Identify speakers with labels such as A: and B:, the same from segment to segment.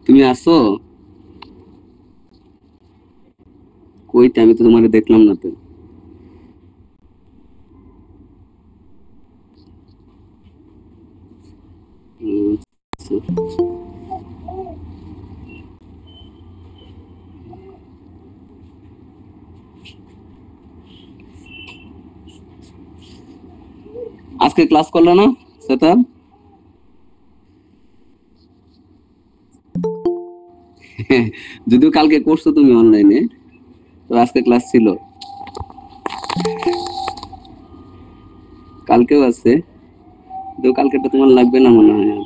A: তুমি আসো কইতে? আমি তো তোমাকে দেখলাম না তো। আচ্ছা। আজকে ক্লাস করলো না সেটা? যদিও কালকে করছো তুমি অনলাইনে, তো আজকে ক্লাস ছিল। কালকেও আছে, তো কালকে তো তোমার লাগবে না মনে হয় আর।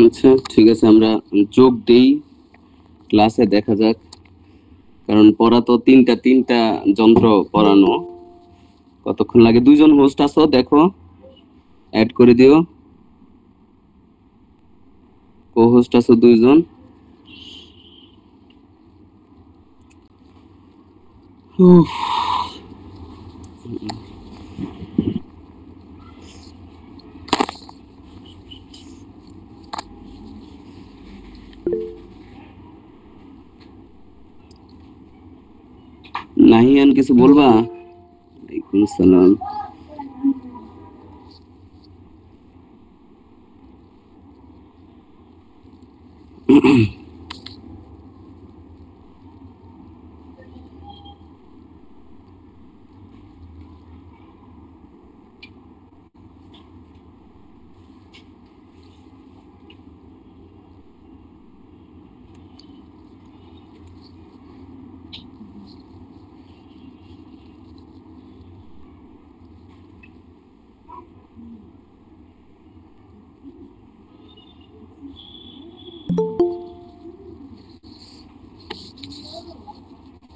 A: আচ্ছা ঠিক আছে, আমরা যোগ দেই ক্লাসে, দেখা যাক। কারণ পড়া তো তিনটা তিনটা যন্ত্র পড়ানো, কতক্ষণ লাগে? দুইজন হোস্ট আছো দেখো, অ্যাড করে দিও। কো হোস্ট আছো দুইজন। উফ, নাহিয়ান কিছু বলবা? ওয়ালাইকুম আসসালাম।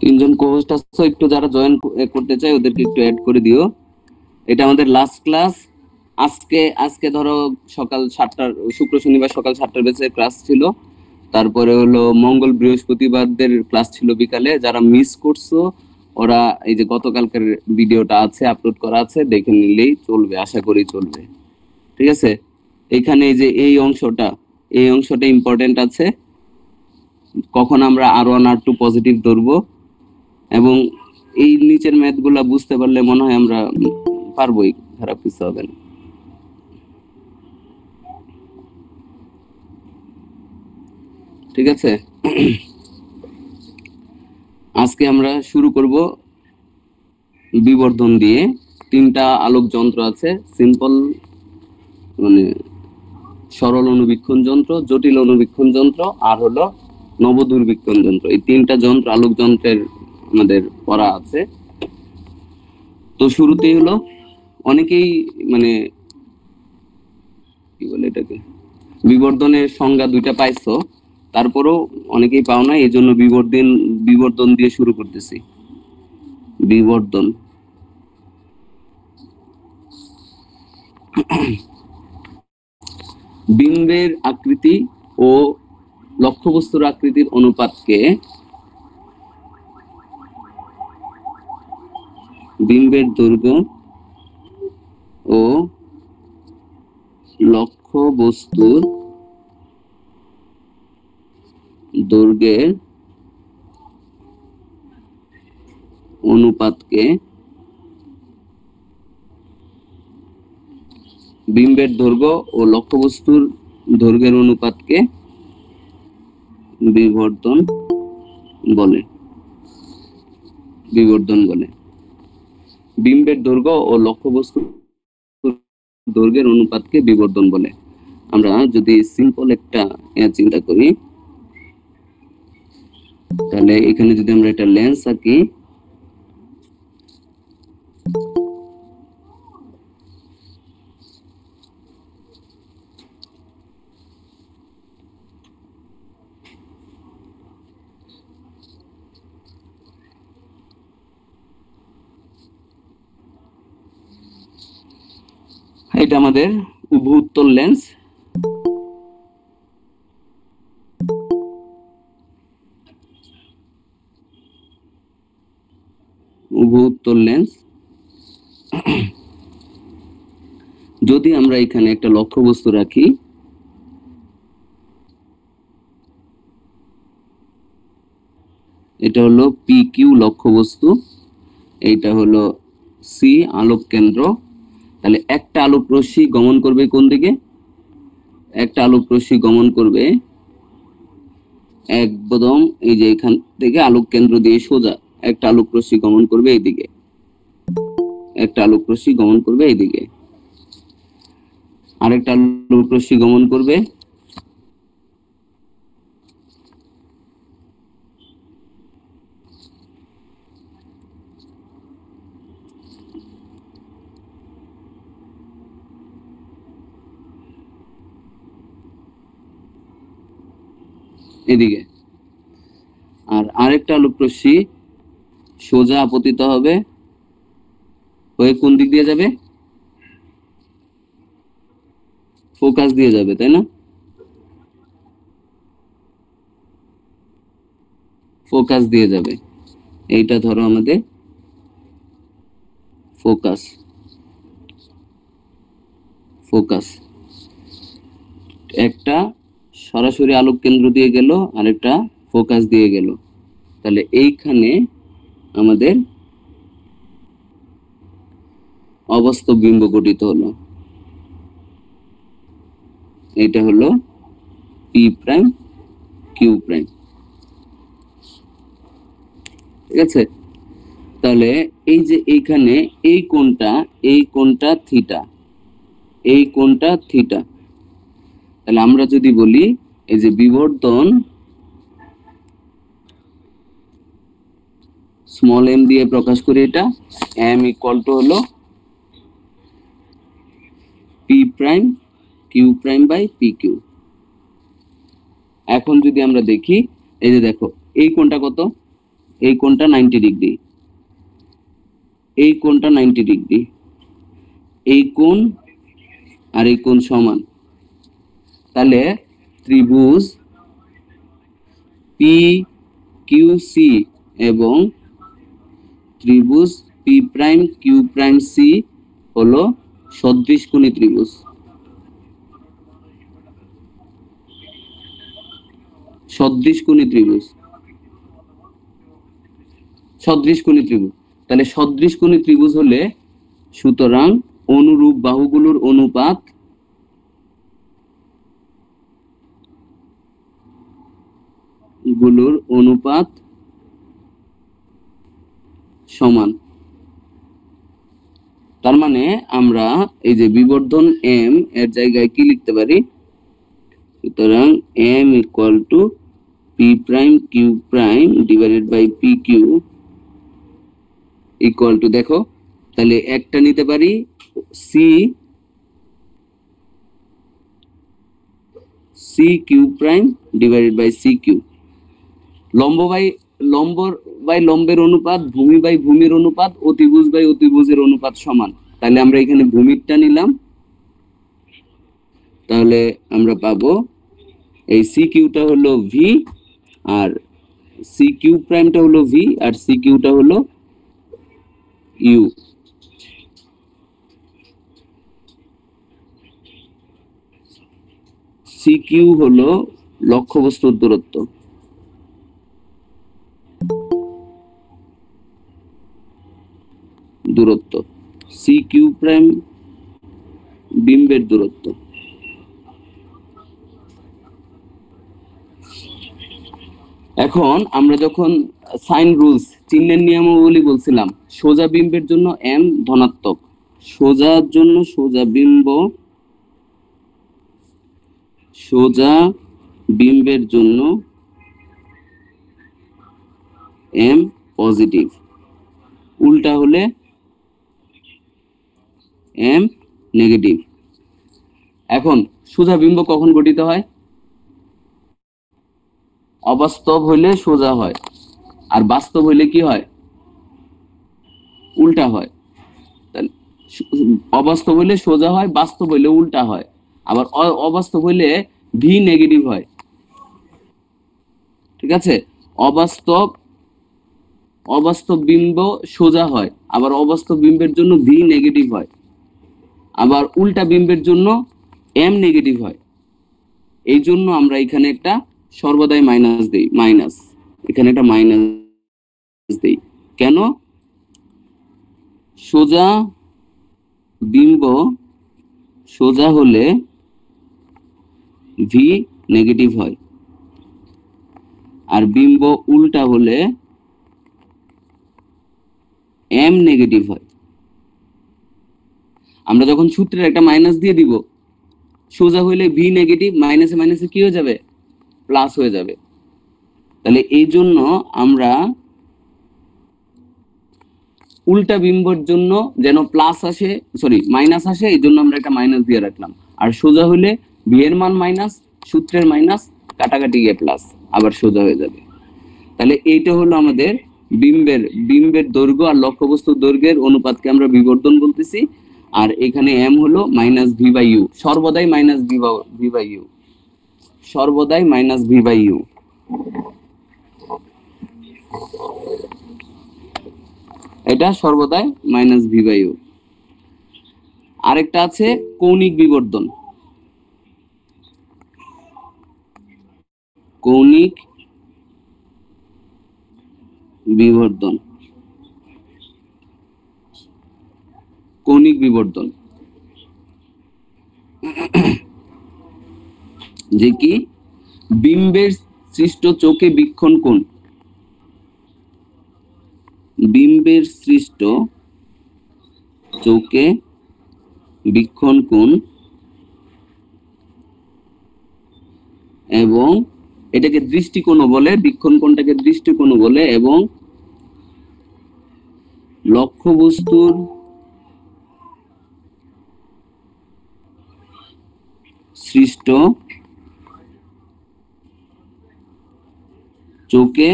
A: তিনজন কো হোস্ট আছো, একটু যারা জয়েন করতে চাই ওদেরকে একটু অ্যাড করে দিও। এটা আমাদের লাস্ট ক্লাস। আজকে আজকে ধরো সকাল 7টার, শুক্র শনিবার সকাল 7টার বেজে ক্লাস ছিল। তারপরে হলো মঙ্গল বৃহস্পতিবারদের ক্লাস ছিল বিকালে। যারা মিস করছো ওরা এই যে গতকালকের ভিডিওটা আছে, আপলোড করা আছে, দেখে নিলেই চলবে, আশা করি চলবে। ঠিক আছে? এখানে এই যে এই অংশটা ইম্পর্টেন্ট আছে। কখন আমরা R1 R2 পজিটিভ ধরবো, এবং এই নিচের ম্যাথ গুলা বুঝতে পারলে মনে হয় আমরা পারবোই, খারাপ কিছু হবে না। ঠিক আছে? আজকে আমরা শুরু করব বিবর্ধন দিয়ে। তিনটা আলোক যন্ত্র আছে, সিম্পল মানে সরল অনুবীক্ষণ যন্ত্র, জটিল অনুবীক্ষণ যন্ত্র, আর হলো নবদূরবীক্ষণ যন্ত্র। এই তিনটা যন্ত্র, আলোক যন্ত্রের আমাদের পড়া আছে। তো শুরুতেই হলো, অনেকেই মানে কি বলে এটাকে, বিবর্ধনের সংজ্ঞা দুইটা পাইছো, তারপরেও অনেকেই পাও না, এই জন্য বিবর্ধন দিয়ে শুরু করতেছি। বিবর্ধন। বিম্বের আকৃতি ও লক্ষ্যবস্তুর আকৃতির অনুপাতকে বিম্বের দৈর্ঘ্য ও লক্ষ্যবস্তুর দৈর্ঘ্যের অনুপাতকে বিম্বের দৈর্ঘ্য ও লক্ষ্যবস্তুর দৈর্ঘ্যের অনুপাতকে বিবর্ধন বলে। বিবর্ধন বলে। বিম্বের দৈর্ঘ্য ও লক্ষ্যবস্তুর দৈর্ঘ্যের অনুপাতকে বিবর্ধন বলে। আমরা যদি সিম্পল একটা চিন্তা করি, তাহলে এখানে যদি আমরা একটা লেন্স আঁকি, এটা আমাদের উভু উত্তল লেন্স। উভু উত্তল লেন্স। যদি আমরা এখানে একটা লক্ষ্যবস্তু রাখি, এটা হলো পি কিউ লক্ষ্যবস্তু, এইটা হলো সি আলোক কেন্দ্র। তাহলে একটা আলোক রশ্মি গমন করবে কোন দিকে? একটা আলোক রশ্মি গমন করবে একদম এই যে এখান থেকে আলোক কেন্দ্র দিয়ে সোজা একটা আলোক রশ্মি গমন করবে এইদিকে, একটা আলোক রশ্মি গমন করবে এইদিকে, আরেকটা আলোক রশ্মি গমন করবে এদিকে, আর আরেকটা আলোক রশ্মি সোজা আপতিত হবে হয়ে কোন দিক দিয়ে যাবে? ফোকাস দিয়ে যাবে, তাই না? ফোকাস দিয়ে যাবে। এইটা ধরো আমাদের ফোকাস। ফোকাস একটা সরাসরি আলোক কেন্দ্র দিয়ে গেল, আরেকটা ফোকাস দিয়ে গেল। তাহলে এইখানে আমাদের অবাস্তব বিম্ব গঠিত হলো। এটা হলো পি প্রাইম কিউ প্রাইম। ঠিক আছে? তাহলে এই যে এইখানে এই কোণটা থিটা, এই কোণটা থিটা। তাহলে আমরা যদি বলি এই যে বিবর্ধন স্মল এম দিয়ে প্রকাশ করি, এটা এম ইকুয়াল টু হলো P prime Q prime by P Q. এখন যদি আমরা দেখি, এই যে দেখো এই কোণটা কত? এই কোণটা 90 ডিগ্রি, এই কোণটা 90 ডিগ্রি, এই কোণ আর এই কোণ সমান। তাহলে ত্রিভুজ পি কিউ সি এবং ত্রিভুজ P prime Q prime C হলো সদৃশকোণী ত্রিভুজ। সদৃশকোণী ত্রিভুজ, সদৃশকোণী ত্রিভুজ। তাহলে সদৃশকোণী ত্রিভুজ হলে সুতরাং অনুরূপ বাহুগুলোর অনুপাত সমান। তার মানে আমরা এই যে বিবর্ধন এম এর জায়গায় কি লিখতে পারি? সুতরাং M equal to P prime Q prime divided by P Q equal to, দেখো তাহলে একটা নিতে পারি C C Q prime divided by C Q. লম্ব বাই লম্বের অনুপাত, ভূমি বাই ভূমির অনুপাত, অতিভুজ বাই অতিভুজের অনুপাত সমান। তাহলে আমরা এখানে ভূমিরটা নিলাম, তাহলে আমরা পাবো এই সি কিউটা হলো ভি, আর সি কিউ প্রাইমটা হলো ভি, আর সি কিউটা হলো ইউ। সি কিউ হলো লক্ষ্যবস্তুর দূরত্ব। দূরত্ব, সি কিউ প্রাইম বিম্বের দূরত্ব। এখন আমরা যখন সাইন রুলস চিহ্নের নিয়মাবলী বলছিলাম, সোজা বিম্বের জন্য এম ধনাত্মক, সোজার জন্য সোজা বিম্বের জন্য এম পজিটিভ, উল্টা হলে এম নেগেটিভ। এখন সোজা বিম্ব কখন গঠিত হয়? অবাস্তব হইলে সোজা হয়, আর বাস্তব হইলে কি হয়? উল্টা হয়। অবাস্তব হইলে সোজা হয়, বাস্তব হইলে উল্টা হয়, আবার অবাস্তব হইলে ভি নেগেটিভ হয়। ঠিক আছে, অবাস্তব বিম্ব সোজা হয়, আবার অবাস্তব বিম্বের জন্য ভি নেগেটিভ হয়, আবার উল্টা বিম্বের জন্য এম নেগেটিভ হয়। এই জন্য আমরা এখানে একটা সর্বদাই মাইনাস দেই, মাইনাস, এখানে একটা মাইনাস দেই। কেন? সোজা বিম্ব সোজা হলে ভি নেগেটিভ হয়, আর বিম্ব উল্টা হলে এম নেগেটিভ হয়। আমরা যখন সূত্রের একটা মাইনাস দিয়ে দিব, সোজা হইলে ভি নেগেটিভ, মাইনাসে মাইনাসে কি হয়ে যাবে? প্লাস হয়ে যাবে। তাহলে এই জন্য আমরা উল্টা বিম্বর জন্য যেন প্লাস আসে, সরি মাইনাস আসে, এই জন্য আমরা একটা মাইনাস দিয়ে রাখলাম। আর সোজা হইলে ভি এর মান মাইনাস, সূত্রের মাইনাস, কাটাকাটি গিয়ে প্লাস, আবার সোজা হয়ে যাবে। তাহলে এইটা হলো আমাদের বিম্বের দৈর্ঘ্য আর লক্ষ্যবস্তুর দৈর্ঘ্যের অনুপাতকে আমরা বিবর্ধন বলতেছি। আর এখানে এম হলো মাইনাস ভি বাই ইউ, সর্বদাই মাইনাস ভি বাই ইউ, সর্বদাই মাইনাস ভি বাই ইউ। এটা সর্বদাই মাইনাস ভি বাই ইউ। আরেকটা আছে কৌণিক বিবর্ধন। কৌণিক বিবর্ধন, কৌণিক বিবর্ধন যে কি বিম্বের সৃষ্ট চোখে বীক্ষণ কোণ, বিম্বের সৃষ্ট চোখে বীক্ষণ কোণ, এবং এটাকে দৃষ্টিকোণ বলে, বীক্ষণ কোণটাকে দৃষ্টিকোণ বলে, এবং লক্ষ্যবস্তুর সৃষ্ট চোখে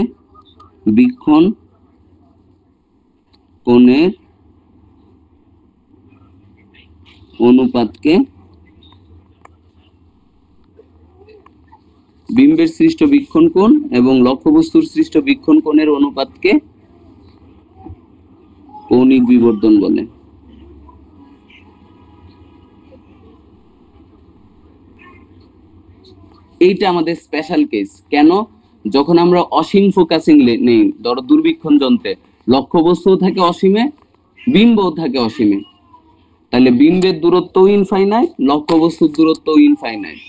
A: বীক্ষণ কোণের অনুপাতকে, বিম্বের সৃষ্ট বীক্ষণ কোণ এবং লক্ষ্যবস্তুর সৃষ্ট বীক্ষণ কোণের অনুপাতকে কৌণিক বিবর্ধন বলে। এইটা আমাদের স্পেশাল কেস। কেন? যখন আমরা অসীম ফোকাসিং নেই, ধরো দূরবীক্ষণ যন্ত্রে লক্ষ্যবস্তু থাকে অসীমে, বিম্বও থাকে অসীমে, তাহলে বিম্বের দূরত্ব ইনফাইনাইট, লক্ষ্যবস্তুর দূরত্ব ইনফাইনাইট।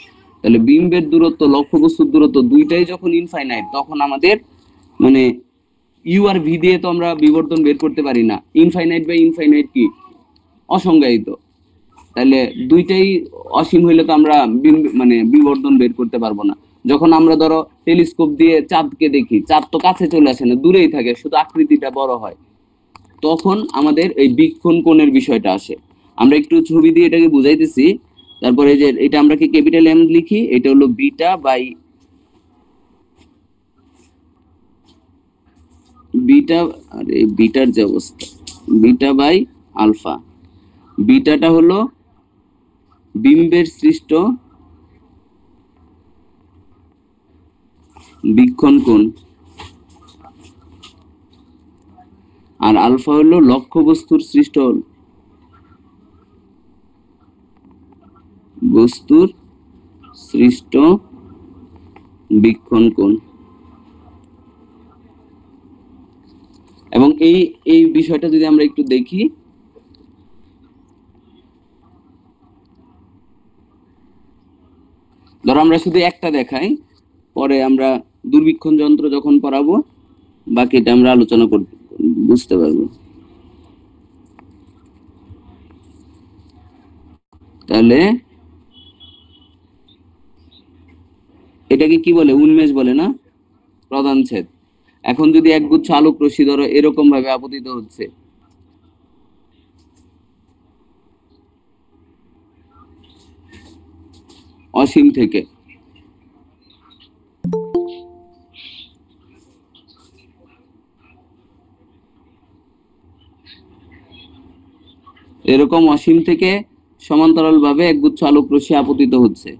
A: তাহলে বিম্বের দূরত্ব, লক্ষ্যবস্তুর দূরত্ব দুইটাই যখন ইনফাইনাইট, তখন আমাদের মানে ইউ আর ভি দিয়ে তো আমরা বিবর্ধন বের করতে পারি না। ইনফাইনাইট বাই ইনফাইনাইট কি? অসংজ্ঞায়িত। তাহলে দুইটাই অসীম হইলে তো আমরা মানে বিবর্ধন বের করতে পারবো না। যখন আমরা ধরো টেলিস্কোপ দিয়ে চাঁদকে দেখি, চাঁদ তো কাছে চলে আসে না, দূরেই থাকে, শুধু আকৃতিটা বড় হয়, তখন আমাদের এই বীক্ষণ কোণের বিষয়টা আসে। আমরা একটু ছবি দিয়ে এটাকে বুঝাইতেছি। তারপরে যে এটা আমরা কি ক্যাপিটাল এম লিখি, এটা হলো বিটা বাই বিটা, আরে বিটার যে অবস্থা, বিটা বাই আলফা। বিটাটা হলো বিম্বের সৃষ্ট বীক্ষণ কোণ, আর আলফা হলো লক্ষ্যবস্তুর সৃষ্ট বীক্ষণ কোণ। এবং এই বিষয়টা যদি আমরা একটু দেখি, ধরো আমরা শুধু একটা দেখাই, পরে আমরা দূরবীক্ষণ যন্ত্র যখন পড়াবো বাকিটা আমরা আলোচনা করতে বুঝতে পারবো। তাহলে এটাকে কি বলে? উন্মেষ বলে না, প্রধান ছেদ। এখন যদি একগুচ্ছ আলোক রশ্মি ধরো এরকম ভাবে আপতিত হচ্ছে, অসীম থেকে, এরকম অসীম থেকে সমান্তরাল ভাবে একগুচ্ছ আলোক রশ্মি আপতিত হচ্ছে,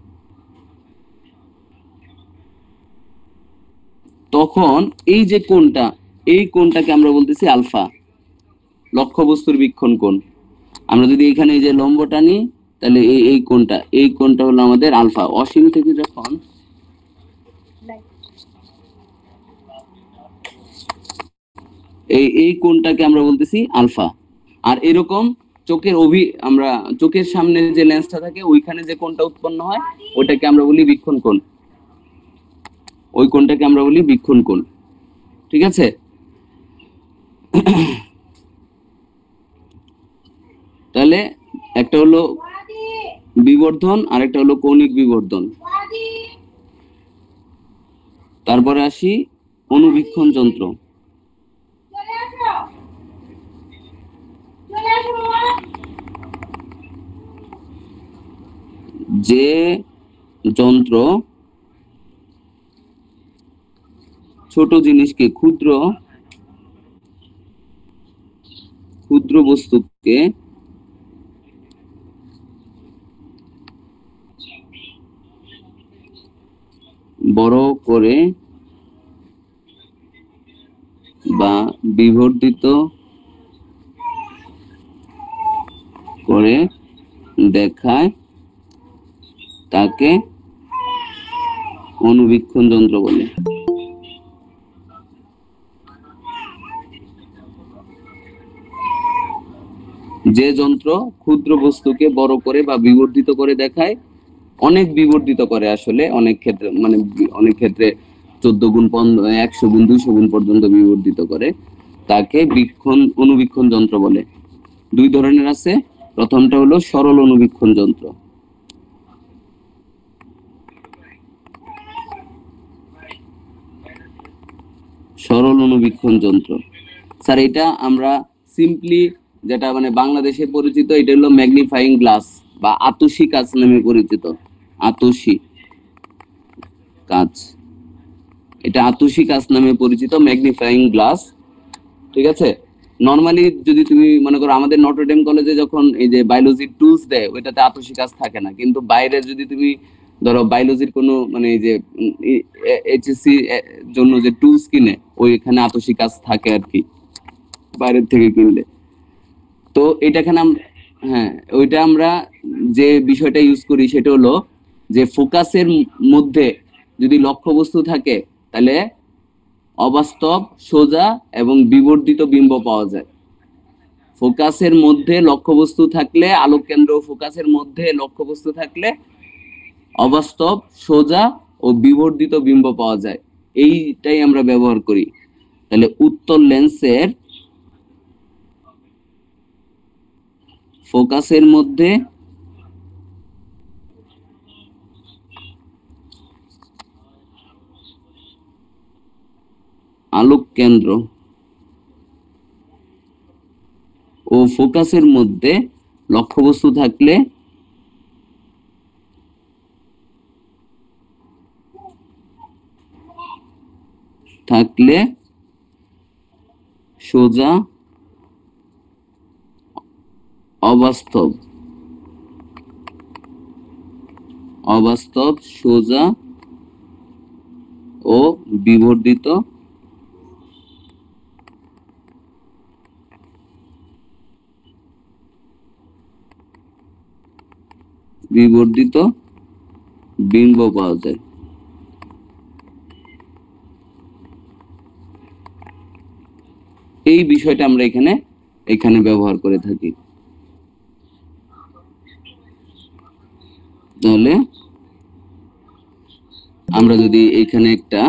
A: তখন এই যে কোণটা, এই কোণটাকে আমরা বলতেছি আলফা, লক্ষ্যবস্তুর বীক্ষণ কোণ। আমরা যদি এখানে এই যে লম্বটা নিই, তাহলে এই কোণটা হলো আমাদের আলফা। অসীম থেকে যখন এই কোণটাকে আমরা বলতেছি আলফা। আর এরকম আমরা চোখের সামনে যে লেন্সটা থাকে ওইখানে যে কোণটা উৎপন্ন হয় ওইটাকে আমরা বলি বীক্ষণ কোণ, ওই কোণটাকে আমরা বলি বীক্ষণ কোণ। ঠিক আছে? তাহলে একটা হলো বিবর্ধন আর একটা হলো কৌণিক বিবর্ধন। তারপরে আসি অনুবীক্ষণ যন্ত্র। যে যন্ত্র ছোট জিনিসকে ক্ষুদ্র বস্তুকে বড় করে বা বিবর্ধিত করে দেখায় তাকে অনুবীক্ষণ যন্ত্র বলে। যে যন্ত্র ক্ষুদ্র বস্তুকে বড় করে বা বিবর্ধিত করে দেখায়, অনেক বিবর্ধিত করে আসলে, অনেক ক্ষেত্রে মানে অনেক ক্ষেত্রে 14 গুণ 100 গুণ 200 গুণ পর্যন্ত বিবর্ধিত করে, তাকে অনুবীক্ষণ যন্ত্র বলে। দুই ধরনের আছে। প্রথমটা হলো সরল অনুবীক্ষণ যন্ত্র। সরল অনুবীক্ষণ যন্ত্র স্যার, এটা আমরা সিম্পলি যেটা মানে বাংলাদেশে পরিচিত, এটা হলো ম্যাগনিফাইং গ্লাস বা আতসী কাঁচ নামে পরিচিত। আতসী কাঁচ, এটা আতসী কাঁচ নামে পরিচিত, ম্যাগনিফাইং গ্লাস। ঠিক আছে? নরমালি যদি তুমি মনে করো আমাদের নটরডেম কলেজে যখন এই যে বায়োলজির টুলস দেয় ওইটাতে আতসী কাঁচ থাকে না, কিন্তু বাইরে যদি তুমি ধরো বায়োলজির কোনো মানে এই যে এইচএসসি জন্য যে টুলস কিনে ওইখানে আতসী কাঁচ থাকে আর কি, বাইরের থেকে কিনলে। তো এটাখানে হ্যাঁ, ওইটা আমরা যে বিষয়টা ইউজ করি সেটা হলো যে ফোকাসের মধ্যে যদি লক্ষ্যবস্তু থাকে তাহলে অবাস্তব, সোজা এবং বিবর্ধিত বিম্ব পাওয়া যায়। ফোকাসের মধ্যে লক্ষ্যবস্তু থাকলে, আলোক কেন্দ্র ফোকাসের মধ্যে লক্ষ্যবস্তু থাকলে অবাস্তব, সোজা ও বিবর্ধিত বিম্ব পাওয়া যায়। এইটাই আমরা ব্যবহার করি। তাহলে উত্তল লেন্সের ফোকাসের মধ্যে আলোক কেন্দ্র ও ফোকাসের মধ্যে লক্ষ্যবস্তু থাকলে সোজা, অবাস্তব, সোজা ও বিবর্ধিত বিম্ব পাওয়া যায়। এই বিষয়টা আমরা এখানে ব্যবহার করে থাকি। তাহলে আমরা যদি এখানে একটা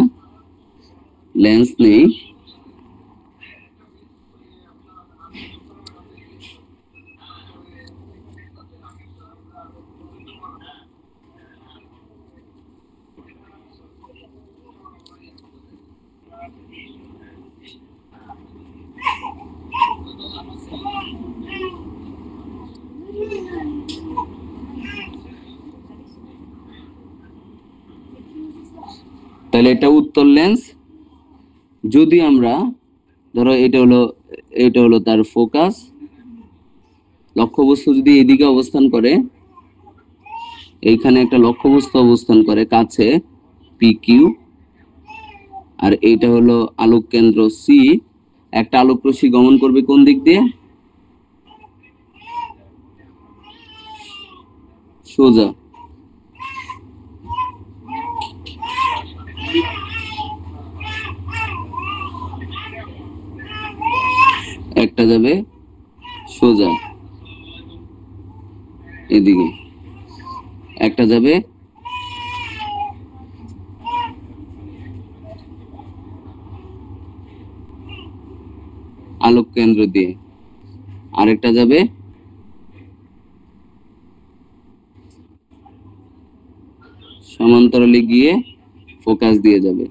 A: লেন্স নেই, তাহলে এটা উত্তল লেন্স। যদি আমরা ধরো এটা হলো তার ফোকাস, লক্ষ্যবস্তু যদি এদিকে অবস্থান করে, এইখানে একটা লক্ষ্যবস্তু অবস্থান করে কাছে PQ, আর এইটা হলো আলোক কেন্দ্র C। একটা আলোক রশ্মি গমন করবে কোন দিক দিয়ে? সোজা। একটা যাবে সোজা এদিকে, একটা যাবে আলোক কেন্দ্র দিয়ে, আরেকটা যাবে সমান্তরালে গিয়ে ফোকাস দিয়ে যাবে।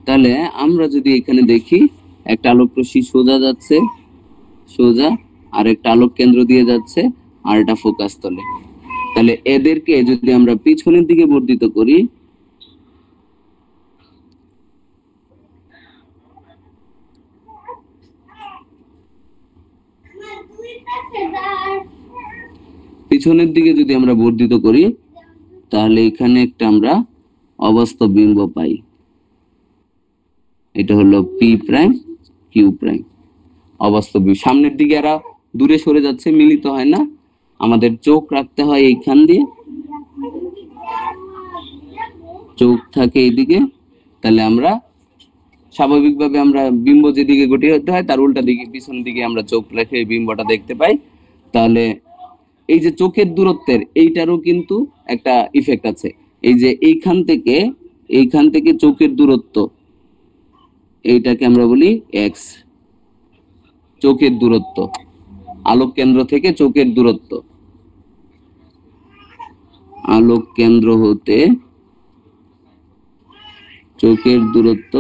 A: তাহলে আমরা যদি এখানে দেখি, একটা আলোক রশ্মি সোজা যাচ্ছে, সোজা, আর একটা আলোক কেন্দ্র দিয়ে যাচ্ছে, আর এটা ফোকাস তলে। তাহলে এদেরকে যদি আমরা পিছনের দিকে বর্ধিত করি, তাহলে এখানে একটা আমরা অবাস্তব বিম্ব পাই। এটা হলো P', Q', অবাস্তব বিম্ব। সামনের দিকে এরা দূরে সরে যাচ্ছে, মিলিত হয় না, আমাদের চোখ রাখতে হয় এইখান দিয়ে, চোখ থাকে এইদিকে। তাহলে আমরা স্বাভাবিকভাবে আমরা বিম্ব যেদিকে গঠিত হয় তার উল্টা দিকে, পিছন দিকে আমরা চোখ রেখে এই বিম্বটা দেখতে পাই। তাহলে এই যে চোখের দূরত্বের এইটারও কিন্তু একটা ইফেক্ট আছে। এই যে এইখান থেকে চোখের দূরত্ব, এইটাকে আমরা বলি এক্স, চোখের দূরত্ব, আলোক কেন্দ্র থেকে চোখের দূরত্ব, আলোক কেন্দ্র হতে চোখের দূরত্ব,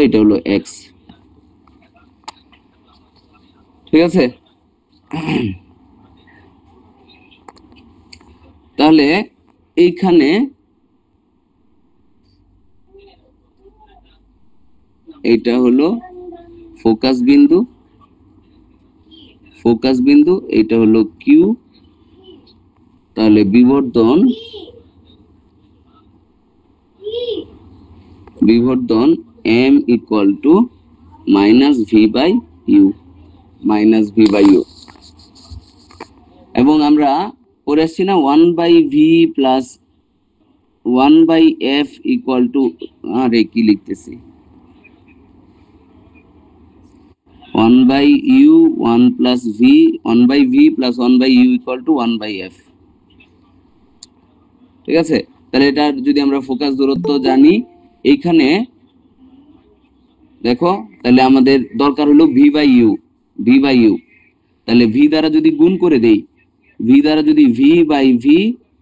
A: এটা হলো এক্স। ঠিক আছে? তাহলে এইখানে এটা হলো ফোকাস বিন্দু, এটা হলো কিউ। তাহলে বিবর্ধন m ইকুয়াল টু -v/u, এবং আমরা পড়ে আসছি না 1/v plus 1/f equal to, আরে কি লিখতেছি, 1/u 1 plus v, 1/v plus 1/u equal to 1/f। ঠিক আছে? তাহলে এটা যদি আমরা ফোকাস দূরত্ব জানি, এইখানে দেখো, তাহলে আমাদের দরকার হলো v/u। তাহলে v দ্বারা যদি গুণ করে দেই, v/v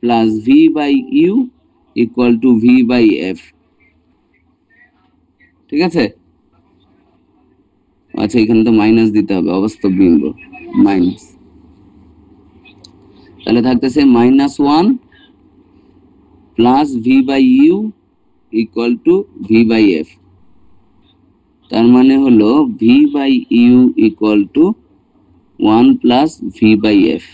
A: plus v/u equal to v/f। ঠিক আছে? আচ্ছা, এখানে তো মাইনাস দিতে হবে, অবাস্তব বিম্ব মাইনাস। তাহলে থাকতেছে -1 plus v/u equal to v/f। তার মানে হলো v/u equal to 1 plus v/f।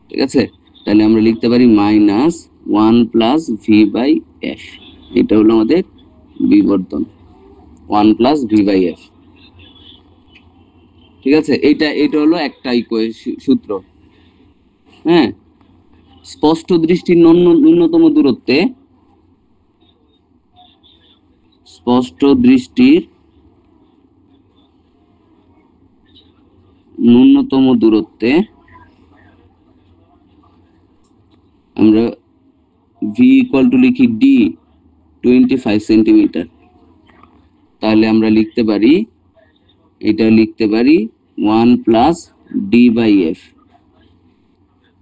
A: ঠিক আছে? তাহলে আমরা লিখতে পারি -1 প্লাস v/f। এটা হলো আমাদের বিবর্ধন, 1 প্লাস v/f। ঠিক আছে, এটা হলো একটা সূত্র। হ্যাঁ, স্পষ্ট দৃষ্টির ন্যূনতম দূরত্বে, স্পষ্ট দৃষ্টির ন্যূনতম দূরত্বে আমরা ভি ইকুয়াল টু লিখি ডি 25 সেন্টিমিটার। তাহলে আমরা লিখতে পারি, এটা লিখতে পারি 1 প্লাস ডি বাই এফ।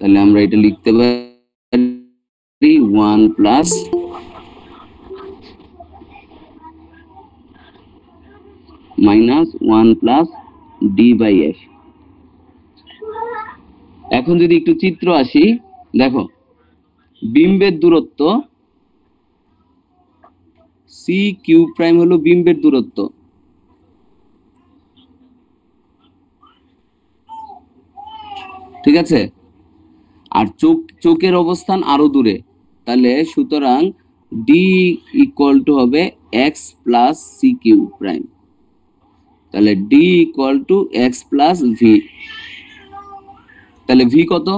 A: তাহলে আমরা এটা লিখতে পারি 1 plus minus 1 plus D by F. এখন যদি একটু চিত্র আসি, দেখো বিম্বের দূরত্ব সি কিউ প্রাইম হলো বিম্বের দূরত্ব। ঠিক আছে, আর চোখের অবস্থান আরো দূরে, তাহলে সুতরাং ডি ইকুয়াল টু হবে X plus C Q prime. তাহলে D equal to X plus V. তাহলে ভি কত,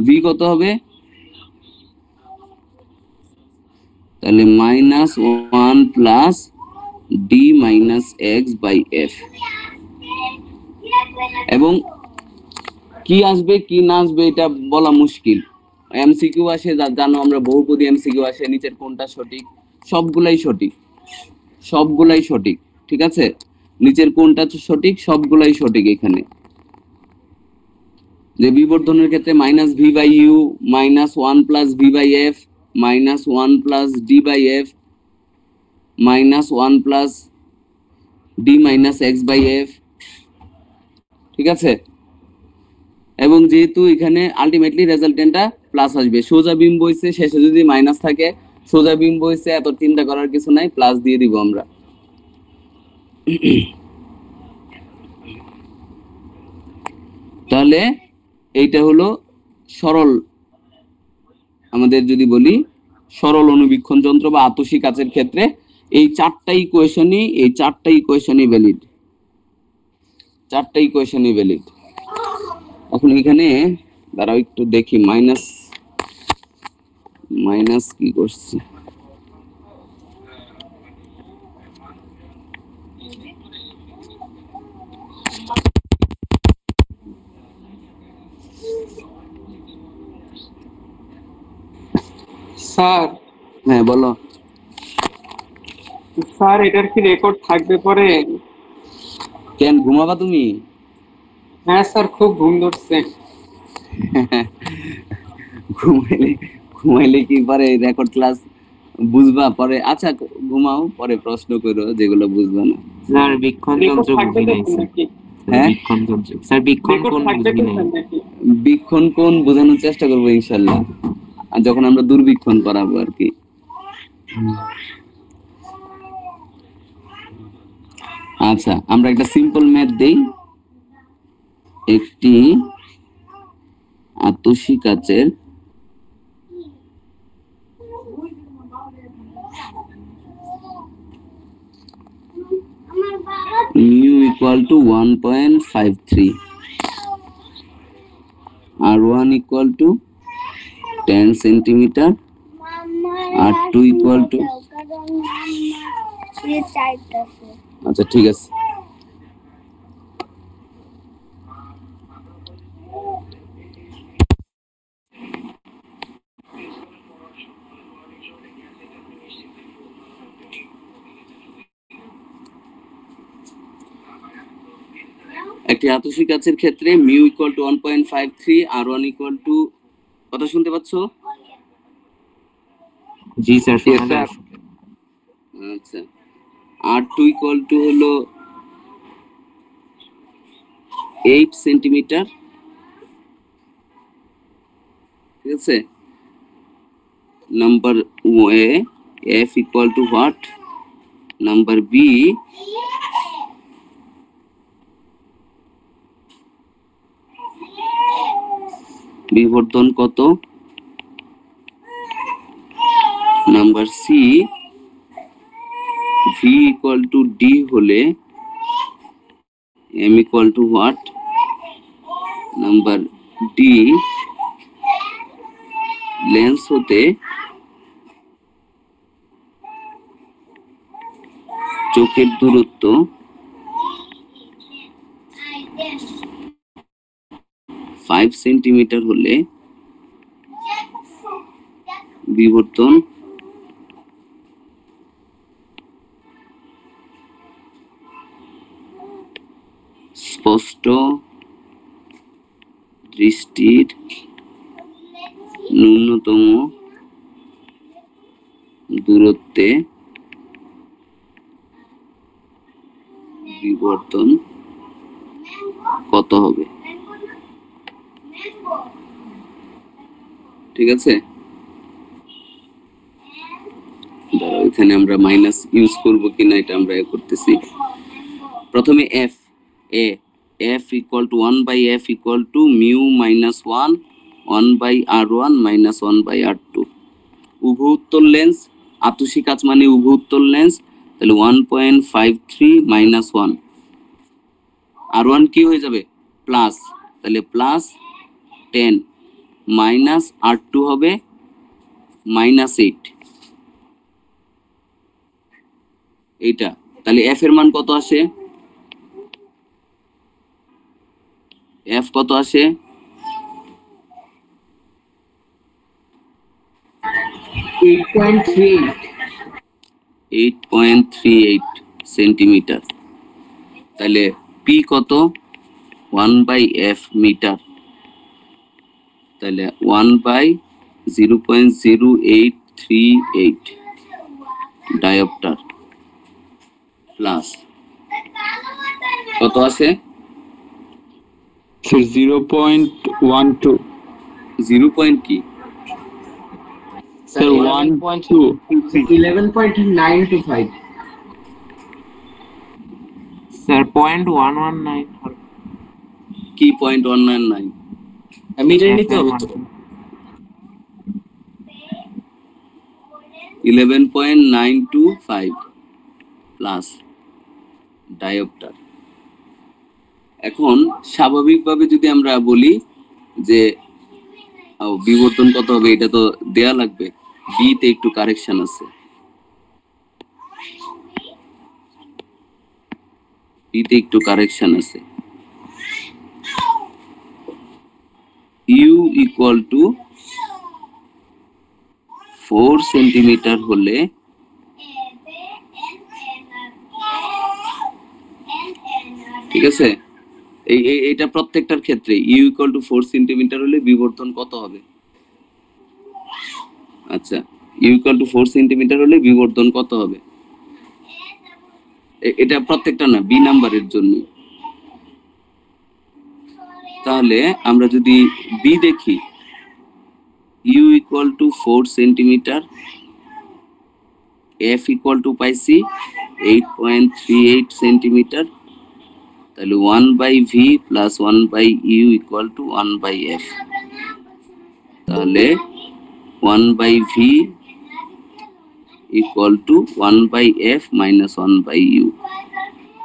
A: ভি কত হবে, তাহলে minus 1 plus D minus x by F. এবং কি আসবে কি না আসবে এটা বলা মুশকিল। এমসিকিউ আসে, জানো আমরা বহুপদী এমসিকিউ আসে, নিচের কোনটা সঠিক, সবগুলাই সঠিক, সবগুলাই সঠিক। ঠিক আছে, নিচের কোনটা সঠিক, সবগুলাই সঠিক। এখানে যে বিবর্ধনের ক্ষেত্রে minus V by U, minus 1 plus V by F, minus 1 plus D by F, minus 1 plus D minus x by F. ঠিক আছে, এবং যেহেতু এখানে আলটিমেটলি রেজাল্টেন্টটা প্লাস আসবে, সোজা বিম্ব হইছে, শেষে যদি মাইনাস থাকে, সোজা বিম্ব হইছে, এত চিন্তা করার কিছু নাই, প্লাস দিয়ে দিব আমরা। তাহলে এইটা হলো সরল, আমাদের যদি বলি সরল অনুবীক্ষণ যন্ত্র বা আতসী কাচের ক্ষেত্রে এই চারটা ইকুয়েশনই ভ্যালিড, চারটা ইকুয়েশনই ভ্যালিড। এখন এখানে দাঁড়াও একটু দেখি মাইনাস মাইনাস কি করছি।
B: স্যার,
A: হ্যাঁ বলো।
B: স্যার এটার কি রেকর্ড থাকবে পরে?
A: কেন ঘুমাবা তুমি?
B: হ্যাঁ স্যার, খুব ঘুম ধরছে।
A: ঘুমাইলে ঘুমাইলে কি পরে রেকর্ড ক্লাস বুঝবা পরে? আচ্ছা ঘুমাও, পরে প্রশ্ন করো যেগুলো বুঝবা না।
C: স্যার বীক্ষণ
B: রেকর্ড
C: যন্ত্র
B: থাকবে
C: বুঝি
B: তো
C: নাই স্যার।
B: নাকি?
A: হ্যাঁ,
C: বীক্ষণ যন্ত্র স্যার, বীক্ষণ
B: রেকর্ড
C: কোণ
B: থাকবে
C: বুঝি
B: তো
C: নাই।
B: স্যার নাকি?
A: বীক্ষণ কোণ বোঝানোর চেষ্টা করবো ইনশাল্লাহ, আর যখন আমরা দূরবীক্ষণ করাবো আর কি। আচ্ছা, আমরা একটা সিম্পল ম্যাথ দেই। একটি আতসী কাচের mu equal to 1.53, R1 equal to 10 centimeter, R2 equal to, আচ্ছা ঠিক আছে। একটি আতসী কাচের ক্ষেত্রে mu equal to 1.53, R1 equal to, কথা শুনতে পাচ্ছ?
C: জি স্যার, শোনা যায়।
A: আচ্ছা, R2 ইকুয়াল টু হলো 8 সেন্টিমিটার। ঠিক আছে, number A, F equal to what, number B বিবর্ধন কত, number C V equal to D হলে m equal to what? Number D, lens হতে চোখের দূরত্ব 5 সেন্টিমিটার হলে বিবর্তন স্পষ্ট দৃষ্টির ন্যূনতম দূরত্বে বিবর্তন কত হবে? ঠিক আছে, দাঁড়াও এখানে আমরা মাইনাস ইউজ করব কিনা এটা আমরা করতেছি। প্রথমে F A f equal to 1 by f equal to mu minus 1 by r1 minus 1 by r2। উভু উত্তল লেন্স, আতসী কাচ মানে উভু উত্তল লেন্স, তাহলে 1.53 minus 1, r1 কি হয়ে যাবে প্লাস, তাহলে প্লাস 10 মাইনাস r2 হবে মাইনাস 8। এইটা তাহলে f এর মান কত আসে? f কত আসে? 8.38 সেন্টিমিটার। তাহলে p কত? 1 by f মিটার, তাহলে 1 by 0.0838 ডায়োপ্টার প্লাস কত আসে?
D: 0.12
A: 0 পয়েন্ট কি?
D: sir 1.2
B: 11.925
C: স্যার 0.119
A: কি 0.199?
B: মিটার নিতে হবে তো।
A: 11.925 প্লাস ডায়োপ্টার। এখন স্বাভাবিকভাবে যদি আমরা বলি যে বিবর্তন কত হবে, এটা তো দেয়া লাগবে। বি তে একটু কারেকশন আছে, বিতে একটু কারেকশন আছে। ইউ ইকুয়াল টু 4 সেন্টিমিটার হলে ঠিক আছে, এইটা প্রত্যেকটার ক্ষেত্রে ইউ ইকুয়াল টু 4 সেন্টিমিটার হলে বিবর্তন কত হবে? আচ্ছা, ইউ ইকুয়াল টু 4 সেন্টিমিটার হলে বিবর্তন কত হবে? এটা প্রত্যেকটা না, বি নাম্বারের জন্য। তাহলে আমরা যদি বি দেখি, u equal to 4 centimetre, f equal to পাইছি 8.38 সেন্টিমিটার, তাহলে 1 by v plus 1 by u equal to 1 by f। তাহলে 1 by v equal to 1 by f minus 1 by u,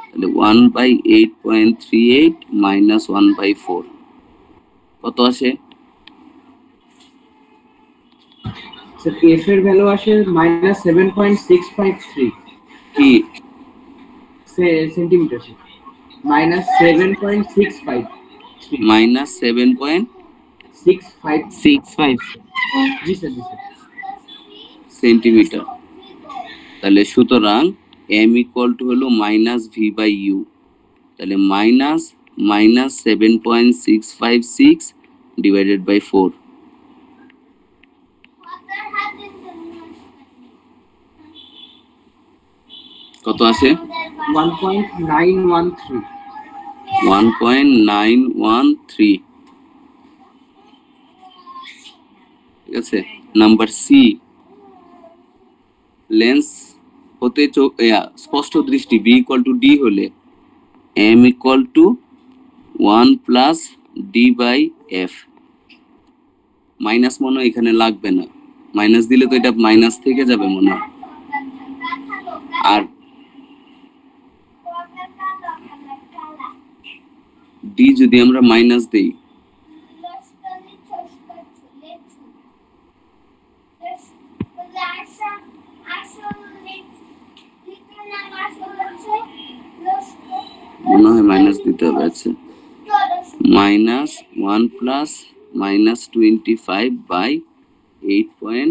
A: তাহলে 1 by 8.38 মাইনাস 1 by 4 কত আসে?
B: স্যার এফ এর value আসে -7.653
A: কি
B: centimetre, -7.65
A: minus 7.65
B: 65 জি sir
A: centimetre. তাহলে সুতরাং m ইকুয়াল টু হলো মাইনাস ভি বাই ইউ, তাহলে মাইনাস 7.656 ডিভাইডেড বাই 4 কত আসে?
B: 1.913
A: 1.913। ঠিক আছে, নাম্বার সি, লেন্স হতে স্পষ্ট দৃষ্টি বি ইকুয়াল টু ডি হলে m equal to 1 plus D by F. Minus মনে হয় এখানে লাগবে না, মাইনাস দিলে তো এটা মাইনাস থেকে যাবে মনে হয়। আর ডি যদি আমরা মাইনাস দেই, মনে হয় মাইনাস দিতে হবে। আচ্ছা, minus 1 plus minus 25 by 8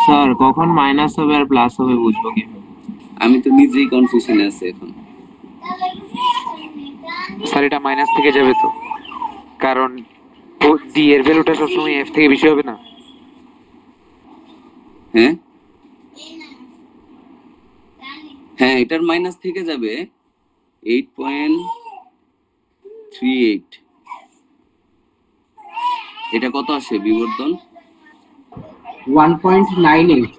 C: sir কখন মাইনাস হবে আর প্লাস হবে বুঝবো কিভাবে?
A: আমি তো নিজেই কনফিউশনে আছি এখন।
E: স্যার এটা মাইনাস থেকে যাবে তো, কারণ ডি এর ভ্যালুটা সবসময় এফ থেকে বেশি হবে না।
A: হ্যাঁ হ্যাঁ, এটার মাইনাস থেকে যাবে 8.38। এটা কত আসে বিবর্তন?
B: 1.98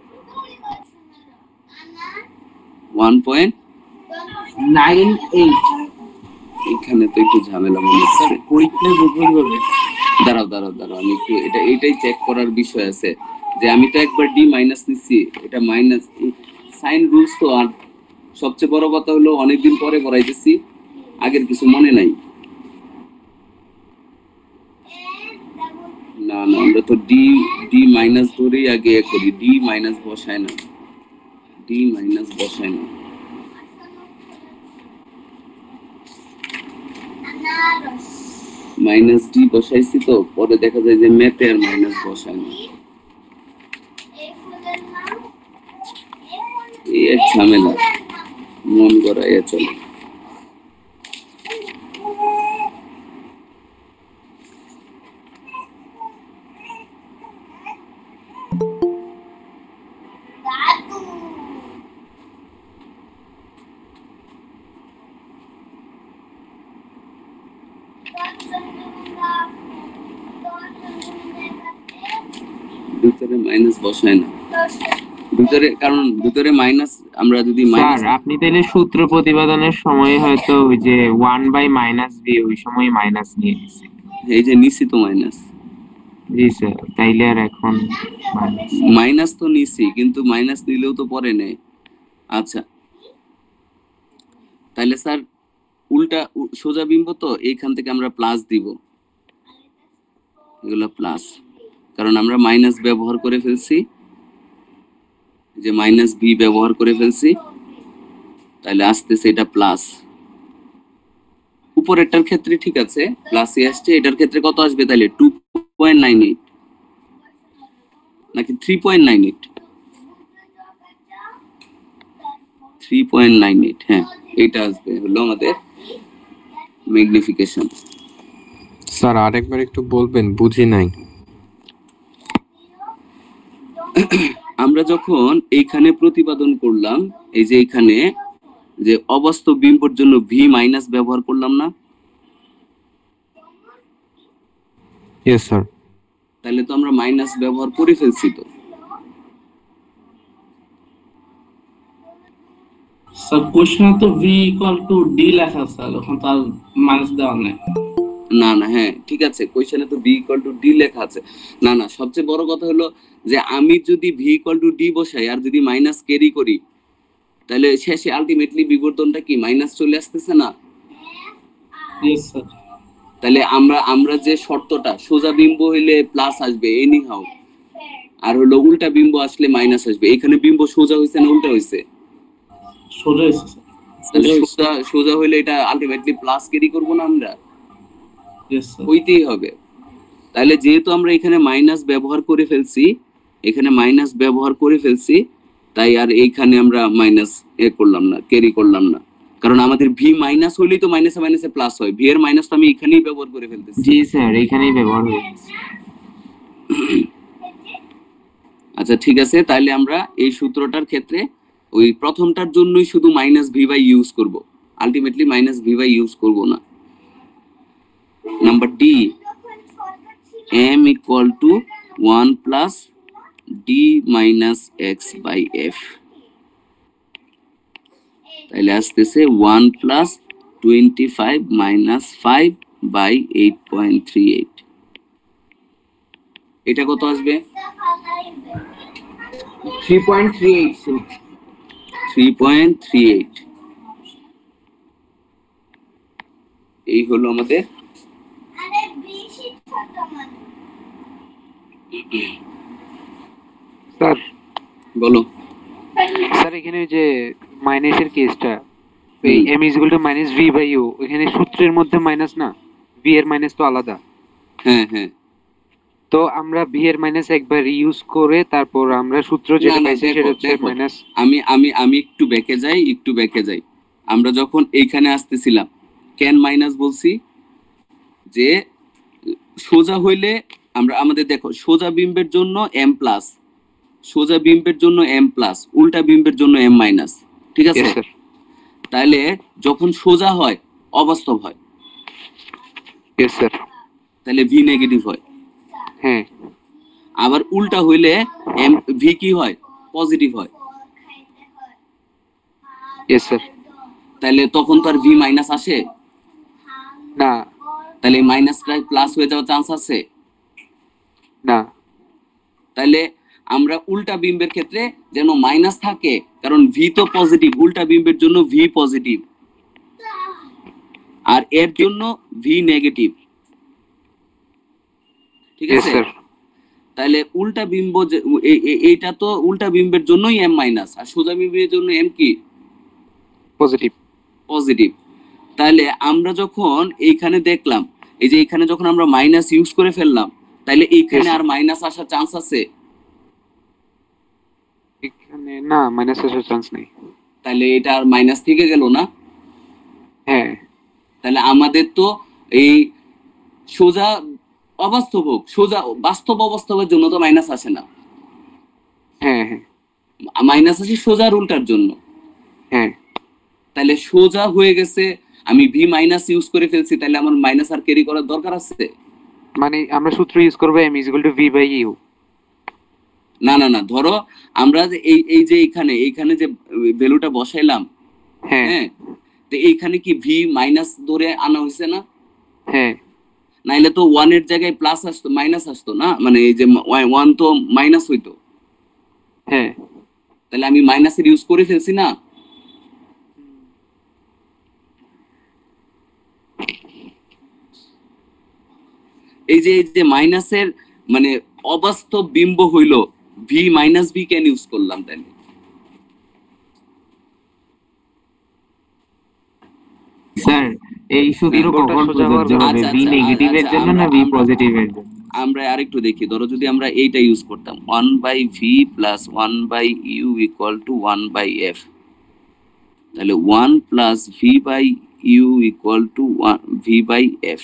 A: 1.98। এখানে তো একটু ঝামেলা মনে হচ্ছে।
B: পরীক্ষায় বুঝতে পারবে।
A: দাঁড়াও আমি একটু এটাই চেক করার বিষয় আছে যে আমি তো একবার ডি মাইনাস নিচ্ছি, এটা মাইনাস সাইন রুলস তো। আর সবচেয়ে বড় কথা হলো অনেকদিন পরে করাইতেছি, আগের কিছু মনে নাই। না আমরা তো ডি মাইনাস ধরেই আগে করি, ডি মাইনাস বসায় না। মাইনাস ডি বসাইছি তো পরে দেখা যায় যে ম্যাথে আর মাইনাস বসায় না, এই এক ঝামেলা, মন গড়াইয়া চলে। ভিতরে মাইনাস বসায় না, কারণ ভিতরে মাইনাস আমরা যদি
C: স্যার আপনি তাহলে সূত্র প্রতিপাদনের সময় হয়তো ওই যে 1/-b ওই সময় মাইনাস নিয়ে নিয়েছেন।
A: এই যে নিছি তো মাইনাস।
C: জি স্যার, তাইলে আর এখন
A: মাইনাস তো নিছি, কিন্তু মাইনাস নিলেও তো পরে নেই। আচ্ছা, তাহলে স্যার উল্টা সোজা বিম্ব তো এইখান থেকে আমরা প্লাস দিব, এগুলো প্লাস, কারণ আমরা মাইনাস ব্যবহার করে ফেলছি, যে মাইনাস বি ব্যবহার করে ফেলছি, তাহলে আসতেছে এটা প্লাস। উপরেরটার ক্ষেত্রে ঠিক আছে প্লাসই আসছে, এটার ক্ষেত্রে কত আসবে তাহলে 2.98 নাকি 3.98? 3.98, হ্যাঁ এটা আসবে হলো আমাদের ম্যাগনিফিকেশন।
F: স্যার আরেকবার একটু বলবেন, বুঝি নাই।
A: আমরা যখন এইখানে প্রতিপাদন করলাম, এই যে এইখানে যে অবাস্তব বিম্বর জন্য ভি মাইনাস ব্যবহার করলাম না?
F: Yes sir.
A: তাহলে তো আমরা মাইনাস ব্যবহার করে ফেলছি তো।
G: স্যার কোশ্চেনে তো v = d লেখা আছে, এখন তার মাইনাস দেওয়া নাই।
A: না হ্যাঁ ঠিক আছে, কোশ্চেনে তো v = d লেখা আছে। না সবচেয়ে বড় কথা হলো যে আমি যদি v = d বসাই আর যদি মাইনাস ক্যারি করি, তাহলে শেষে আলটিমেটলি বিবর্তনটা কি মাইনাস চলে আসতেছে না?
G: Yes sir.
A: তাহলে আমরা যে শর্তটা সোজা বিম্ব হইলে প্লাস আসবে এনি হাউ, আর হলো উল্টা বিম্ব আসলে মাইনাস আসবে। এখানে বিম্ব সোজা হইছে না উল্টা হইছে?
G: সোজা হইছে স্যার।
A: তাহলে সোজা হইলে এটা আলটিমেটলি প্লাস ক্যারি করব না আমরা?
G: Yes sir.
A: হইতেই হবে। তাহলে যেহেতু আমরা এখানে মাইনাস ব্যবহার করে ফেলছি, তাই আর এইখানে আমরা মাইনাস করলাম না, ক্যারি করলাম না, কারণ আমাদের ভি মাইনাস হইলেই তো মাইনাসে মাইনাসে প্লাস হয়। ভি এর মাইনাস তো আমি এখানেই ব্যবহার করে ফেলতেছি।
C: জি স্যার, এখানেই ব্যবহার হয়েছে।
A: আচ্ছা ঠিক আছে, তাহলে আমরা এই সূত্রটার ক্ষেত্রে ওই প্রথমটার জন্যই শুধু মাইনাস ভি বাই ইউজ করব, ultimately minus V by use করব না। Number D, m = 1 plus d minus x by f, তাহলে আসতেছে 1 প্লাস 25 মাইনাস 5 বাই 8.38। এটা কত আসবে?
B: 3.38
A: 3.38। এই হলো আমাদের
E: স্যার
A: বলো।
E: স্যার এখানে ওই যে মাইনাসের কেসটা, এই m is equal to minus v by u, এখানে সূত্রের মধ্যে মাইনাস না, v এর মাইনাস তো আলাদা।
A: হ্যাঁ হ্যাঁ,
E: তো আমরা v এর মাইনাস একবার ইউজ করে তারপর আমরা সূত্র
A: না
E: যেটা
A: না,
E: পাইছি
A: দেখো
E: সেটা হচ্ছে
A: দেখো,
E: মাইনাস।
A: আমি আমি আমি একটু ব্যাকে যাই। আমরা যখন এইখানে আসতেছিলাম কেন মাইনাস বলছি, যে সোজা হইলে আমরা আমাদের দেখো সোজা বিম্বের জন্য m প্লাস, সোজা বিম্বের জন্য m প্লাস, উল্টা বিম্বের জন্য m মাইনাস, ঠিক আছে?
E: Yes, sir.
A: তাহলে যখন সোজা হয় অবাস্তব হয়,
E: Yes, sir.
A: তাহলে v নেগেটিভ হয়।
E: হ্যাঁ।
A: আবার উল্টা হইলে v কি হয়? পজিটিভ হয়।
E: Yes, sir.
A: তাহলে তখন তো আর v মাইনাস আসে
E: না
A: তাহলে মাইনাসটা প্লাস হয়ে যাওয়ার চান্স আছে
E: না।
A: তাহলে আমরা উল্টা বিম্বের ক্ষেত্রে যেন মাইনাস থাকে, কারণ v তো পজিটিভ, উল্টা বিম্বের জন্য v পজিটিভ আর এর জন্য v নেগেটিভ, ঠিক
E: Yes,
A: আছে?
E: sir.
A: তাহলে উল্টা বিম্ব এইটা তো উল্টা বিম্বের জন্যই m মাইনাস, আর সোজা বিম্বের জন্য m কি?
E: পজিটিভ।
A: পজিটিভ। তাহলে আমরা যখন এইখানে দেখলাম, এই যে এখানে যখন আমরা মাইনাস ইউজ করে ফেললাম, তাহলে এইখানে
E: Yes.
A: আর মাইনাস আসার চান্স আছে?
E: এখানে না, মাইনাস আসার চান্স নেই।
A: তাহলে এটা আর মাইনাস থেকে গেল না?
E: হ্যাঁ।
A: তাহলে আমাদের তো এই সোজা অবাস্তব হোক, সোজা বাস্তব অবস্থার জন্য তো মাইনাস আসে না,
E: হ্যাঁ হ্যাঁ
A: মাইনাস আসে সোজার উল্টার জন্য।
E: হ্যাঁ।
A: তাহলে সোজা হয়ে গেছে, আমি ভি মাইনাস ইউজ করে ফেলছি, তাহলে আমার মাইনাস আর ক্যারি করার দরকার আছে?
E: মানে আমরা সূত্র ইউজ করবো m is equal to v by u।
A: না না না, ধরো আমরা যে এই যে এইখানে যে ভ্যালুটা বসাইলাম,
E: হ্যাঁ
A: হ্যাঁ, তো এইখানে কি ভি মাইনাস ধরে আনা হয়েছে না?
E: হ্যাঁ।
A: নাইলে তো ওয়ান এর জায়গায় প্লাস আসতো, মাইনাস আসতো না, মানে এই যে ওয়ান তো মাইনাস হইতো,
E: হ্যাঁ।
A: তাহলে আমি মাইনাসের ইউজ করে ফেলছি না? এই যে মাইনাসের মানে অবাস্তব বিম্ব হইলো, ভি মাইনাস ভি কেন ইউজ করলাম তাহলে?
C: স্যার এই সূত্র
E: বিম্বটা
C: কখন
E: সোজা হওয়ার
C: প্রযোজ্য হবে,
A: আচ্ছা,
C: ভি
A: আচ্ছা,
C: নেগেটিভের
A: আচ্ছা,
C: জন্য না
A: আমরা-
C: ভি
A: আমরা-
C: পজিটিভের জন্য?
A: আমরা আরেকটু দেখি, ধরো যদি আমরা এইটা ইউজ করতাম 1/v plus 1/u equal to 1/f, তাহলে 1 plus V by U equal to V by F,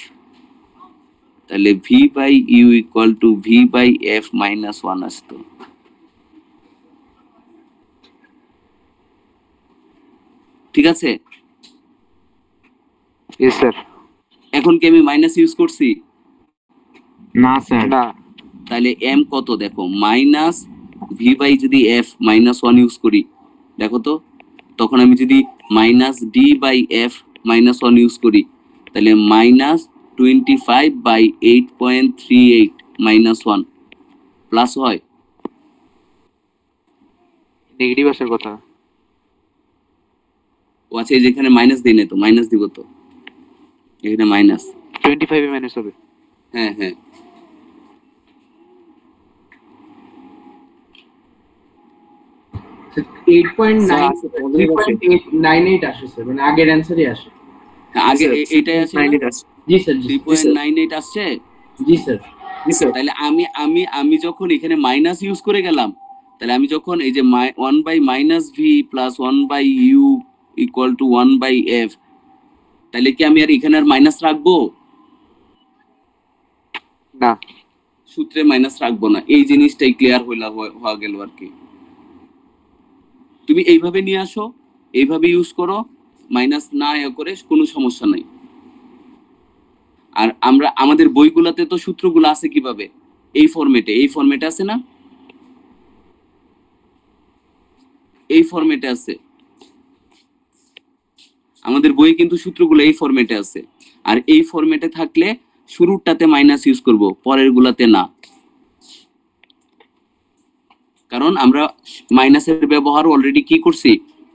A: তাহলে V by U equal to V by F minus 1 আসতো। ঠিক আছে?
E: Yes sir.
A: এখন কি আমি মাইনাস ইউজ করছি?
C: না স্যার।
E: না।
A: তাহলে এম কত দেখো, মাইনাস ভি বাই যদি এফ মাইনাস 1 ইউজ করি, দেখো তো, তখন আমি যদি minus D by F minus 1 use করি, তাহলে মাইনাস 25/8.38 মাইনাস 1 প্লাস হয়।
E: নেগেটিভ আসার কথা।
A: ও আচ্ছা, এই যেখানে মাইনাস দিই না তো, মাইনাস দিব তো, এখানে মাইনাস।
E: 25 এ মাইনাস হবে।
A: হ্যাঁ হ্যাঁ,
B: এইট পয়েন্ট নাইন 3.898 আসে স্যার, মানে আগের অ্যান্সারই আসে।
A: আগে এইটাই আছে না?
B: জি স্যার, জি
A: 3.98 আসছে।
B: জি স্যার।
A: তাহলে আমি যখন এখানে মাইনাস ইউজ করে গেলাম, তাহলে আমি যখন এই যে 1/-v plus 1/u equal to 1/f, তাহলে কি আমি আর এখানে আর মাইনাস রাখবো?
E: না।
A: সূত্রে মাইনাস রাখবো না। এই জিনিসটাই ক্লিয়ার হওয়া গেল আর কি। তুমি এইভাবে নিয়ে আসো, এইভাবে ইউজ করো, মাইনাস না করে কোনো সমস্যা নাই। আর আমরা আমাদের বইগুলোতে তো সূত্রগুলো আছে কিভাবে, এই ফরম্যাটে আছে না, এই ফরম্যাটে আছে আমাদের বইয়ে, কিন্তু সূত্রগুলো এই ফরম্যাটে আছে। আর এই ফরম্যাটে থাকলে শুরুরটাতে মাইনাস ইউজ করব, পরের গুলাতে না, কারণ আমরা মাইনাসের ব্যবহার অলরেডি কি করছি,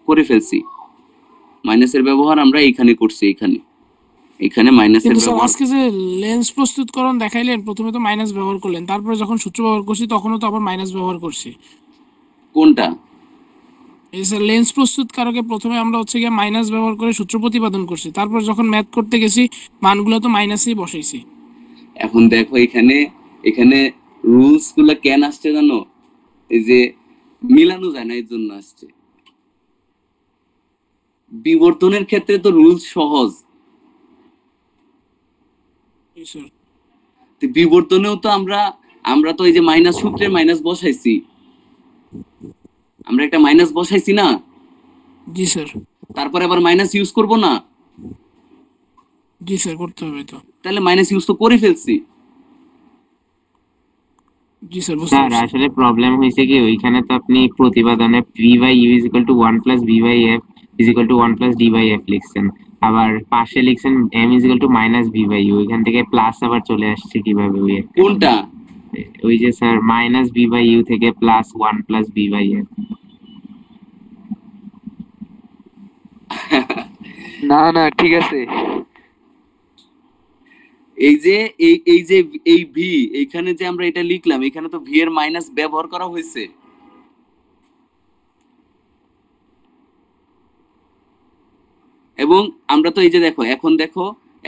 A: করে ফেলছি। মাইনাসের ব্যবহার আমরা এইখানে করছি, এইখানে। এখানে মাইনাসের
H: কিন্তু স্যার
A: ব্যবহার
H: আজকে যে লেন্স প্রস্তুতকরণ দেখাইলেন, প্রথমে তো মাইনাস ব্যবহার করলেন, তারপরে যখন সূত্র ব্যবহার করছি তখনও তো আবার মাইনাস ব্যবহার করছি।
A: কোনটা?
H: এই স্যার লেন্স প্রস্তুতকারকে প্রথমে আমরা হচ্ছে গিয়ে মাইনাস ব্যবহার করে সূত্র প্রতিপাদন করছি, তারপর যখন ম্যাথ করতে গেছি মানগুলো তো মাইনাসেই বসাইছি।
A: এখন দেখো এখানে এখানে রুলস গুলা কেন আসছে জানো? এই যে মিলানো যায় না, এর জন্য আসছে। বিবর্তনের ক্ষেত্রে তো রুলস সহজ,
H: জি স্যার।
A: তো বিবর্তনেও তো আমরা তো এই যে মাইনাস সূত্রে মাইনাস বসাইছি, আমরা একটা মাইনাস বসাইছি না,
H: জি স্যার।
A: তারপরে আবার মাইনাস ইউজ করব না?
H: জি স্যার, করতে হবে তো।
A: তাহলে মাইনাস ইউজ তো করে ফেলছি।
H: জি স্যার, বুঝতে
C: স্যার
H: পারছি।
C: আসলে প্রবলেম হয়েছে কি, ওইখানে তো আপনি প্রতিপাদনে V by U is equal to 1 plus V by F is equal to 1 plus D by F লিখছেন, আবার পাশে লিখছেন M is equal to minus V by U, ওইখান থেকে প্লাস আবার চলে আসছে কিভাবে ওই একটা?
A: কোনটা?
C: ওই যে sir minus V by U থেকে plus 1 plus V by F.
E: না না, ঠিক আছে।
A: এই যে এই যে এই ভি, এইখানে যে আমরা এটা লিখলাম, এখানে তো ভি এর মাইনাস ব্যবহার করা হয়েছে। এবং আমরা তো এই যে দেখো,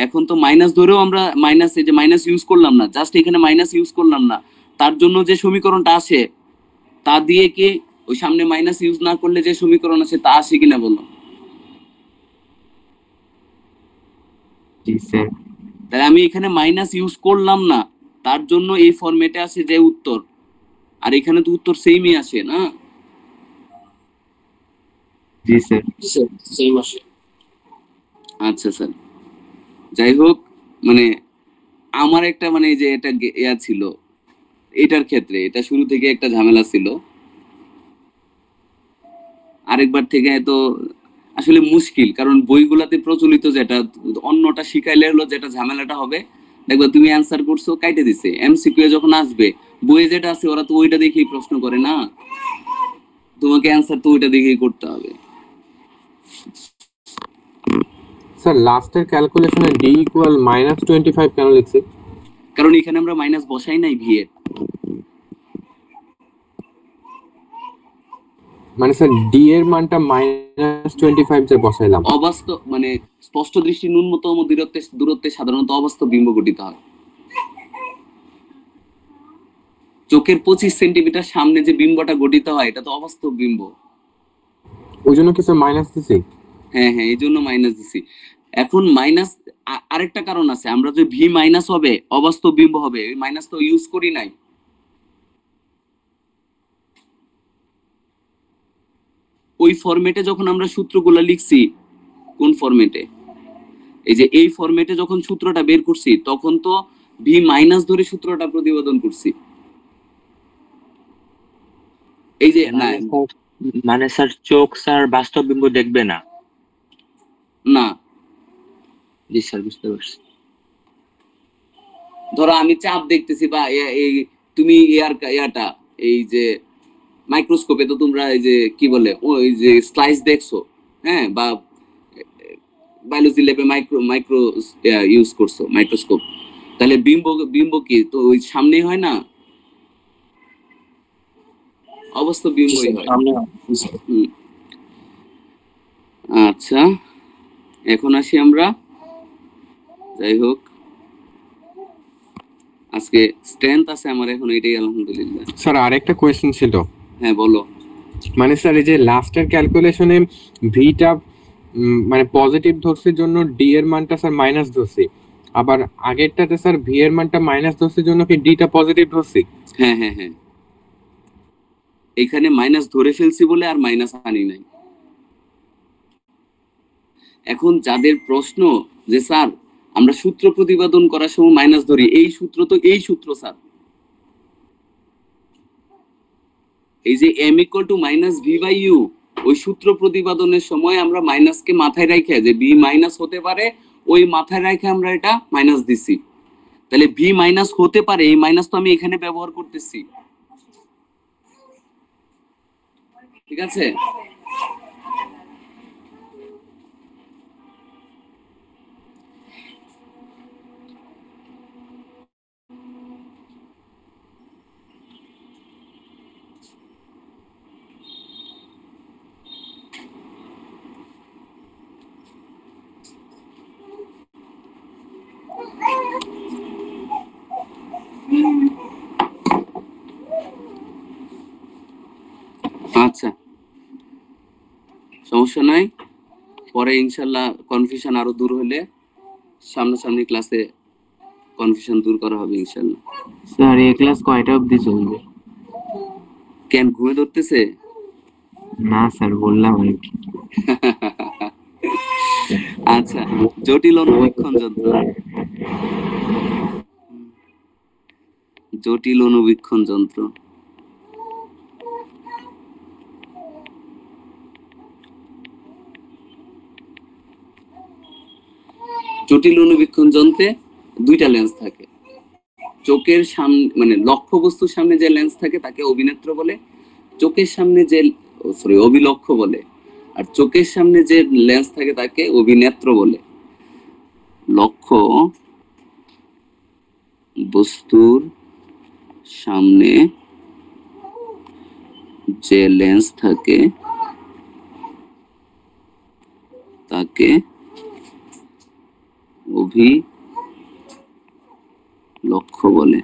A: এখন তো মাইনাস ধরেও আমরা মাইনাস, এই যে মাইনাস ইউজ করলাম না, জাস্ট এখানে মাইনাস ইউজ করলাম না, তার জন্য যে সমীকরণটা আসে তা দিয়ে কি ওই সামনে মাইনাস ইউজ না করলে যে সমীকরণ আছে তা আসে কিনা বলো?
C: জি স্যার।
A: তাই আমি এখানে মাইনাস ইউজ করলাম না, তার জন্য এই ফরম্যাটে আসে যে উত্তর, আর এখানে তো উত্তর সেমই আসে না?
C: জি স্যার।
G: সেম আসে।
A: আচ্ছা স্যার, যাই হোক, মানে আমার একটা মানে এই যে এটা ইয়া ছিল, এটার ক্ষেত্রে এটা শুরু থেকে একটা ঝামেলা ছিল, আরেকবার থেকে তো আসলে মুশকিল, কারণ বইগুলাতে প্রচলিত যেটা, অন্যটা শিখাইলে হলো যেটা ঝামেলাটা হবে, দেখবা তুমি অ্যান্সার করছো কাইটে দিছে, এমসিকিউ যখন আসবে বইয়ে যেটা আছে ওরা তো ওইটা দেখেই প্রশ্ন করে না, তোমাকে অ্যান্সার তো ওইটা দেখেই করতে হবে।
F: স্যার লাস্টের ক্যালকুলেশনে ডি ইকুয়াল -25 কেন লিখছি?
A: কারণ এখানে আমরা মাইনাস বসাই নাই ভি এর।
F: মানে স্যার ডি এর মানটা -25 যে বসাইলাম।
A: অবাস্তব মানে স্পষ্ট দৃষ্টি ন্যূনতম দূরত্বে সাধারণত অবাস্তব বিম্ব গঠিত হয়। চোখের 25 সেন্টিমিটার সামনে যে বিম্বটা গঠিত হয় এটা তো অবাস্তব বিম্ব।
F: ওই জন্য কি স্যার মাইনাস দিছি?
A: হ্যাঁ হ্যাঁ, এই জন্য মাইনাস দিছি। এখন মাইনাস আরেকটা কারণ আছে, আমরা যে ভি মাইনাস হবে অবাস্তব বিম্ব হবে, ওই মাইনাস তো ইউজ করি নাই। ওই ফরম্যাটে যখন আমরা সূত্রগুলো লিখছি, কোন ফরম্যাটে, এই যে এই ফরম্যাটে যখন সূত্রটা বের করছি তখন তো ভি মাইনাস ধরে সূত্রটা প্রতিপাদন করছি। এই যে না
I: মানে স্যার চোখ স্যার বাস্তব বিম্ব দেখবে না?
A: না,
I: জি স্যার, বুঝতে পারছি।
A: ধরো আমি চাপ দেখতেছি, বা এই তুমি ইয়াটা এই যে মাইক্রোস্কোপে তো তোমরা এই যে কি বলে ওই যে স্লাইস দেখছো, হ্যাঁ, বা বায়োলজি ল্যাবে মাইক্রো মাইক্রো ইউজ করছো মাইক্রোস্কোপ, তাহলে বিম্ব কি তো ওই সামনেই হয় না, অবাস্তব বিম্বই হয়। হুম। আচ্ছা, এখন আসি আমরা, যাই হোক আজকে স্ট্রেংথ আছে আমার এখন, এটাই আলহামদুলিল্লাহ।
F: স্যার আরেকটা কোয়েশ্চেন ছিল।
A: হ্যাঁ বলো।
F: মানে স্যার এই যে লাস্টের ক্যালকুলেশনে ভিটা মানে পজিটিভ ধরছে জন্য ডি এর মানটা স্যার মাইনাস ধরছি, আবার আগেরটাতে স্যার ভি এর মানটা মাইনাস ধরছে জন্য কি ডিটা পজিটিভ ধরছি?
A: হ্যাঁ হ্যাঁ হ্যাঁ, এখানে মাইনাস ধরে ফেলছি বলে আর মাইনাস আনি নাই। এখন যাদের প্রশ্ন যে স্যার আমরা সূত্র প্রতিপাদন করার সময় মাইনাস ধরি, এই সূত্র তো এই সূত্র স্যার, এই যে m equal to minus V by u, ওই সূত্র প্রতিপাদনের সময় আমরা মাইনাসকে মাথায় রাখে যে ভি মাইনাস হতে পারে, ওই মাথায় রাখে আমরা এটা মাইনাস দিছি, তাহলে ভি মাইনাস হতে পারে, এই মাইনাস তো আমি এখানে ব্যবহার করতেছি, ঠিক আছে? সমস্যা নাই, পরে ইনশাল্লাহ কনফিউশন আরো দূর হলে সামনাসামনি ক্লাসে কনফিউশন দূর করা হবে ইনশাল্লাহ।
C: স্যার এই ক্লাস কয়টা অবধি চলবে?
A: কেন ঘুমে ধরতেছে?
C: না স্যার, বললাম আর কি।
A: আচ্ছা, জটিল অনুবীক্ষণ যন্ত্র। জটিল অনুবীক্ষণ যন্ত্র। জটিল অনুবীক্ষণ যন্ত্রে দুইটা লেন্স থাকে। চোখের সামনে মানে লক্ষ্য বস্তুর সামনে যে লেন্স থাকে তাকে অভিনেত্র বলে, চোখের সামনে যে অভিলক্ষ্য বলে, আর চোখের সামনে যে লেন্স থাকে তাকে অভিনেত্র বলে। লক্ষ্য বস্তুর সামনে যে লেন্স থাকে তাকে অভিলক্ষ্য বলে।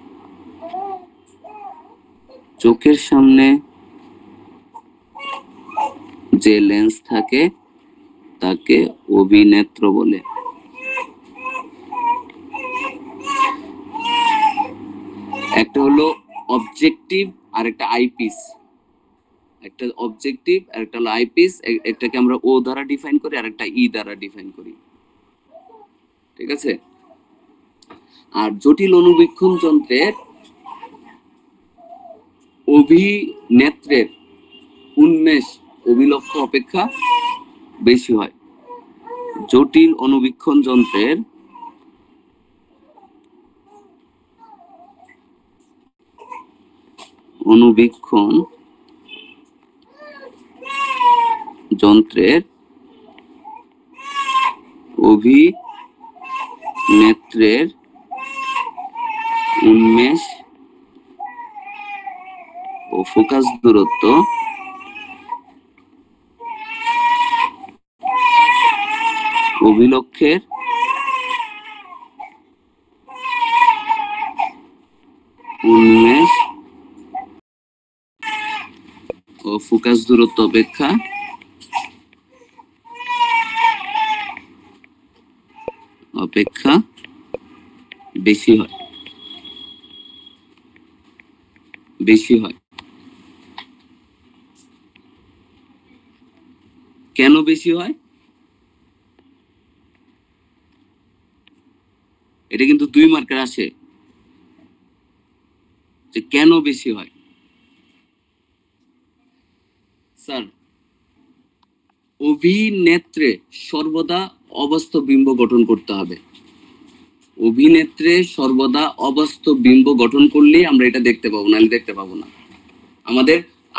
A: চোখের সামনে যে লেন্স থাকে তাকে অভিনেত্র বলে। একটা হলো অবজেক্টিভ আর একটা আইপিস। একটা অবজেক্টিভ আর একটা হলো আইপিস। একটাকে আমরা ও দ্বারা ডিফাইন করি আর একটা ই দ্বারা ডিফাইন করি, ঠিক আছে? আর জটিল অনুবীক্ষণ যন্ত্রের অভিনেত্রের উন্মেষ অভিলক্ষ্য অপেক্ষা বেশি হয়। জটিল অনুবীক্ষণ যন্ত্রের অনুবীক্ষণ যন্ত্রের অভিনেত্রের উন্মেষ ও ফোকাস দূরত্ব অভিলক্ষের উন্মেষ ও ফোকাস দূরত্ব অপেক্ষা বেশি হয়। কেন বেশি হয়? এটা কিন্তু 2 মার্কের আসে যে কেন বেশি হয়। স্যার, অভিনেত্রে সর্বদা অবাস্তব বিম্ব গঠন করতে হবে। অভিনেত্রে সর্বদা অবাস্তব বিম্ব গঠন করলেই আমরা এটা দেখতে পাবো, নাহলে দেখতে পাবো না।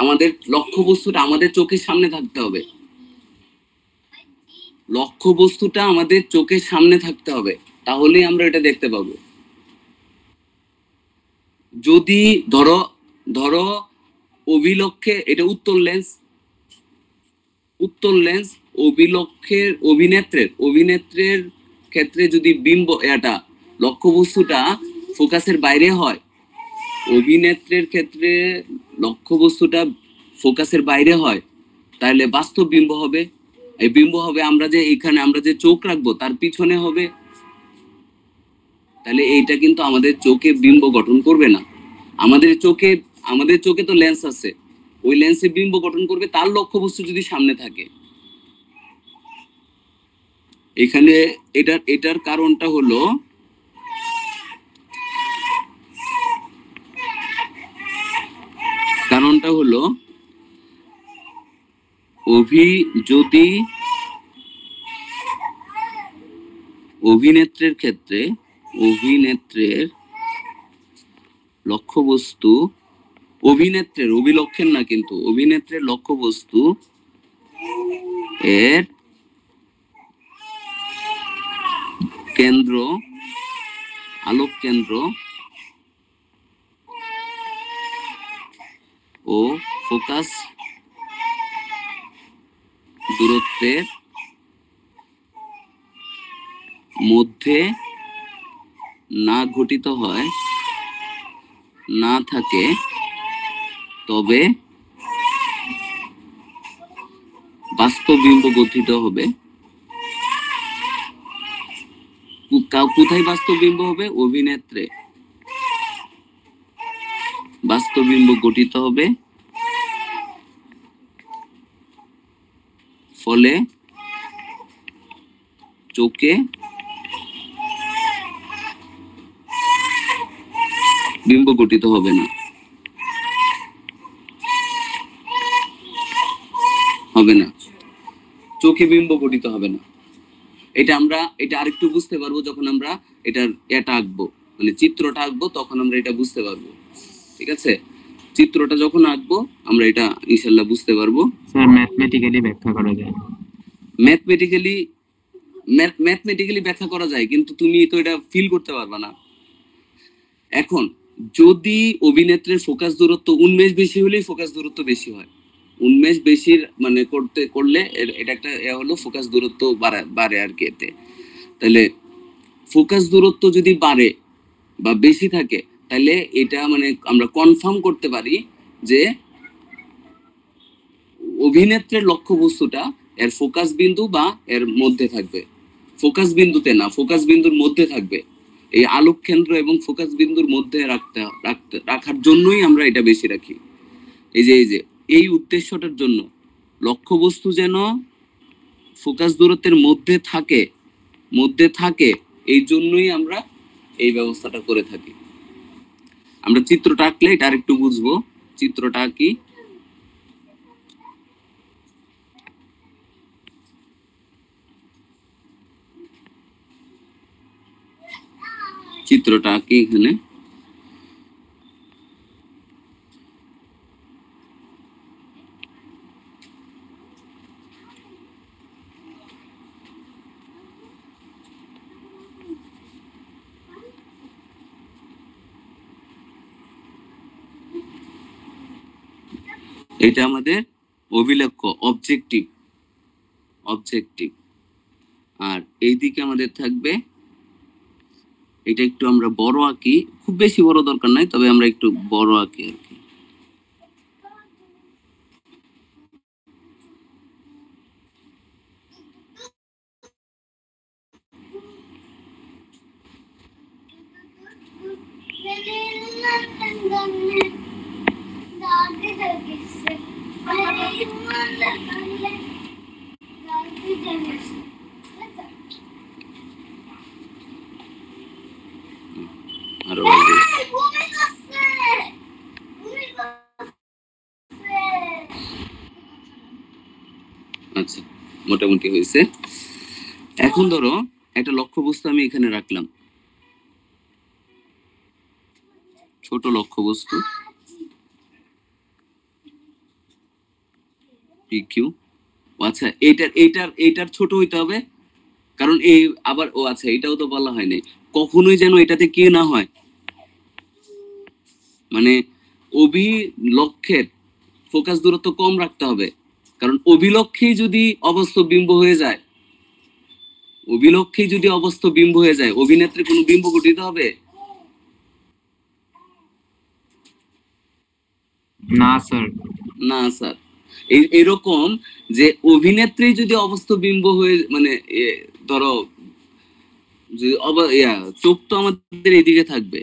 A: আমাদের লক্ষ্য বস্তুটা আমাদের চোখের সামনে থাকতে হবে। লক্ষ্য বস্তুটা আমাদের চোখের সামনে থাকতে হবে, তাহলেই আমরা এটা দেখতে পাবো। যদি ধরো অভিলক্ষে, এটা উত্তর লেন্স অভিনেত্রের ক্ষেত্রে যদি বিম্ব এটা লক্ষ্য বস্তুটা ফোকাসের বাইরে হয়, অভিনেত্রের ক্ষেত্রে লক্ষ্য বস্তুটা ফোকাসের বাইরে হয়, তাহলে বাস্তব বিম্ব হবে। এই বিম্ব হবে আমরা যে চোখ রাখবো তার পিছনে হবে। তাহলে এইটা কিন্তু আমাদের চোখে বিম্ব গঠন করবে না। আমাদের চোখে তো লেন্স আছে, ওই লেন্সে বিম্ব গঠন করবে তার লক্ষ্যবস্তু যদি সামনে থাকে। এখানে এটার কারণটা হলো যদি অভিনেত্রের ক্ষেত্রে লক্ষ্যবস্তু অভিলক্ষের না, কিন্তু অভিনেত্রের লক্ষ্যবস্তু এর আলোক কেন্দ্র ও ফোকাস দূরত্বের মধ্যে না থাকে, তবে বাস্তব বিম্ব গঠিত হবে। কোথায় বাস্তব বিম্ব হবে? অভিনেত্রে বাস্তব বিম্ব গঠিত হবে, ফলে চোখে বিম্ব গঠিত হবে না, চোখে বিম্ব গঠিত হবে না। এটা আরেকটু বুঝতে পারবো যখন আমরা এটা আঁকবো, মানে চিত্রটা আঁকবো, তখন আমরা এটা বুঝতে পারবো। ঠিক আছে, চিত্রটা যখন আঁকবো আমরা এটা ইনশাল্লাহ বুঝতে পারবো।
C: স্যার ম্যাথমেটিক্যালি ব্যাখ্যা করা যায়?
A: ম্যাথমেটিক্যালি ব্যাখ্যা করা যায়, কিন্তু তুমি তো এটা ফিল করতে পারবা না। এখন যদি অভিনেত্রের ফোকাস দূরত্ব উন্মেষ বেশি হলেই ফোকাস দূরত্ব বেশি হয়। উন্মেষ বেশির মানে করলে এটা একটা হলো ফোকাস দূরত্ব বাড়ে আর কি। এতে তাহলে ফোকাস দূরত্ব যদি বাড়ে বা বেশি থাকে, তাহলে এটা মানে আমরা কনফার্ম করতে পারি যে অভিনেত্রের লক্ষ্যবস্তুটা এর ফোকাস বিন্দু বা এর মধ্যে থাকবে। ফোকাস বিন্দুতে না, ফোকাস বিন্দুর মধ্যে থাকবে। এই আলোক কেন্দ্র এবং ফোকাস বিন্দুর মধ্যে রাখার জন্যই আমরা এটা বেশি রাখি। এই উদ্দেশ্যটার জন্য লক্ষ্যবস্তু যেন ফোকাস দূরত্বের মধ্যে থাকে, এই জন্যই আমরা এই ব্যবস্থাটা করে থাকি। আমরা চিত্রটা আঁকলে এটা আরেকটু বুঝবো। চিত্রটা কি, চিত্রটা কি এখানে এটা আমাদের অভিলক্ষ্য, অবজেক্টিভ। আর এইদিকে আমাদের থাকবে, এটা একটু আমরা বড় আঁকি, খুব বেশি বড় দরকার নাই, তবে আমরা একটু বড় আঁকি আর কি। আরো আচ্ছা, মোটামুটি হয়েছে। এখন ধরো একটা লক্ষ্যবস্তু আমি এখানে রাখলাম, ছোট লক্ষ্যবস্তু PQ। আচ্ছা, এইটার ছোট হইতে হবে, কারণ এই আবার আচ্ছা, এটাও তো বলা হয় নাই, কখনোই যেন এটাতে কি না হয়, মানে অভিলক্ষের ফোকাস দূরত্ব কম রাখতে হবে। কারণ অভিলক্ষেই যদি অবাস্তব বিম্ব হয়ে যায়, অভিনেত্রী কোনো বিম্ব গঠিত হবে
C: না স্যার।
A: এরকম যে অভিনেত্রী যদি অবাস্তব বিম্ব হয়ে, মানে ধরো যে চোখ তো আমাদের এইদিকে থাকবে,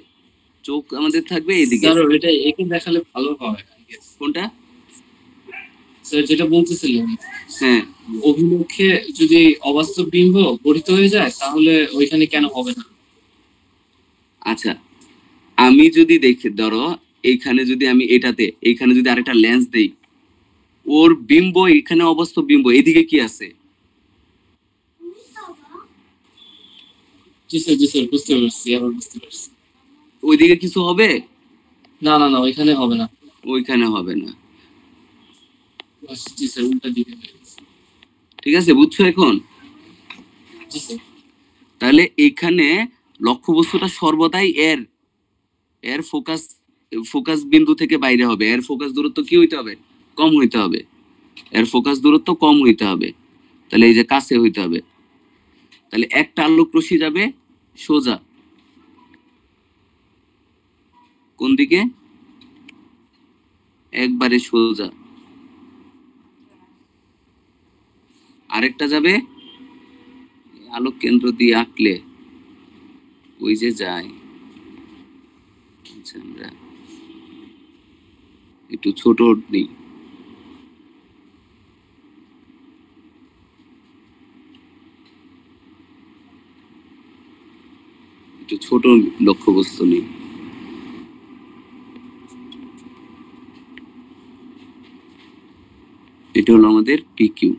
A: এইদিকে।
G: স্যার এটা একে দেখালে ভালো হয়।
A: কোনটা
G: স্যার যেটা বলতেছিলেন,
A: হ্যাঁ,
G: অভিমুখে যদি অবাস্তব বিম্ব গঠিত হয়ে যায় তাহলে ওইখানে কেন হবে না?
A: আচ্ছা, আমি যদি দেখি, ধরো এইখানে যদি আমি এইখানে যদি আরেকটা লেন্স দেই, ওর বিম্ব এখানে অবাস্তব বিম্ব, এদিকে কি আছে?
G: জি স্যার বুঝতে পারছি, আবার বুঝতে পারছি।
A: ওইদিকে কিছু হবে
G: না ওইখানে হবে না। জি স্যার, উল্টা দিকে।
A: ঠিক আছে, বুঝছো এখন?
G: জি স্যার।
A: তাহলে এখানে লক্ষ্যবস্তুটা সর্বদাই এর ফোকাস বিন্দু থেকে বাইরে হবে। এর ফোকাস দূরত্ব কি হইতে হবে? কম হইতে হবে। তাহলে এই যে কাছে হইতে হবে। তাহলে একটা আলোক রশ্মি যাবে সোজা কোন দিকে? একবারে সোজা। আরেকটা যাবে আলোক কেন্দ্র দিয়ে আঁকলে ওই যে যায়। আচ্ছা, আমরা একটু ছোট নিই। একটু ছোট লক্ষ্যবস্তু নিই। এটা হলো আমাদের পিকিউ।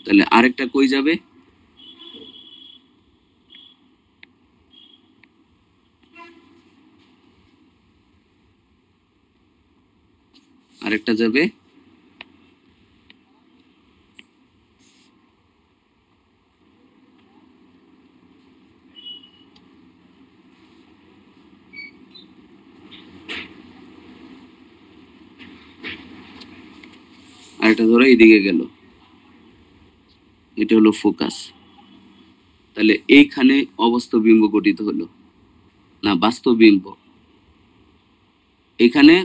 A: তাহলে আরেকটা কই যাবে? আরেকটা যাবে আরেকটা ধরো এইদিকে গেল, এটা হলো ফোকাস। তাহলে এইখানে অবাস্তব বিম্ব গঠিত হলো না বাস্তব বিম্ব। এখানে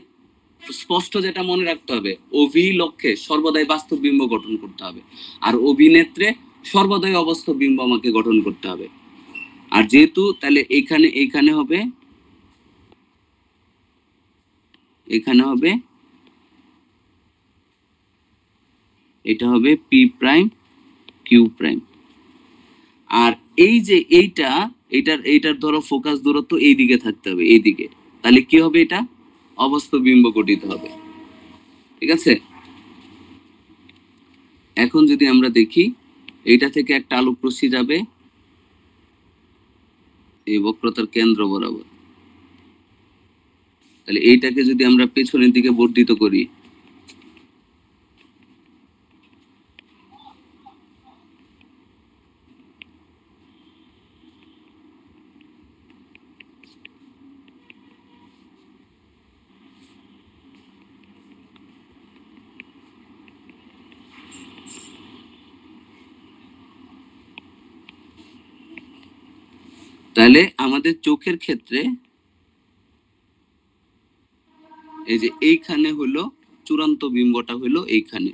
A: স্পষ্ট যেটা মনে রাখতে হবে, অভি লক্ষ্যে সর্বদাই বাস্তব বিম্ব গঠন করতে হবে, আর অভিনেত্রে সর্বদাই অবাস্তব বিম্ব আমাকে গঠন করতে হবে। আর যেহেতু তাহলে এইখানে হবে, এখানে হবে, এটা হবে পি প্রাইম কিউ প্রাইম। আর এই যে এইটার ধরো ফোকাস দূরত্ব এই দিকে থাকতে হবে, এই দিকে। তাহলে কি হবে? এটা অবাস্তব বিম্ব গঠিত হবে। ঠিক আছে, এখন যদি আমরা দেখি এইটা থেকে একটা আলোক রশ্মি যাবে এই বক্রতার কেন্দ্র বরাবর। তাহলে এইটাকে যদি আমরা পেছনের দিকে বর্ধিত করি, তাহলে আমাদের চোখের ক্ষেত্রে এই যে এইখানে হলো চূড়ান্ত বিম্বটা হলো এইখানে,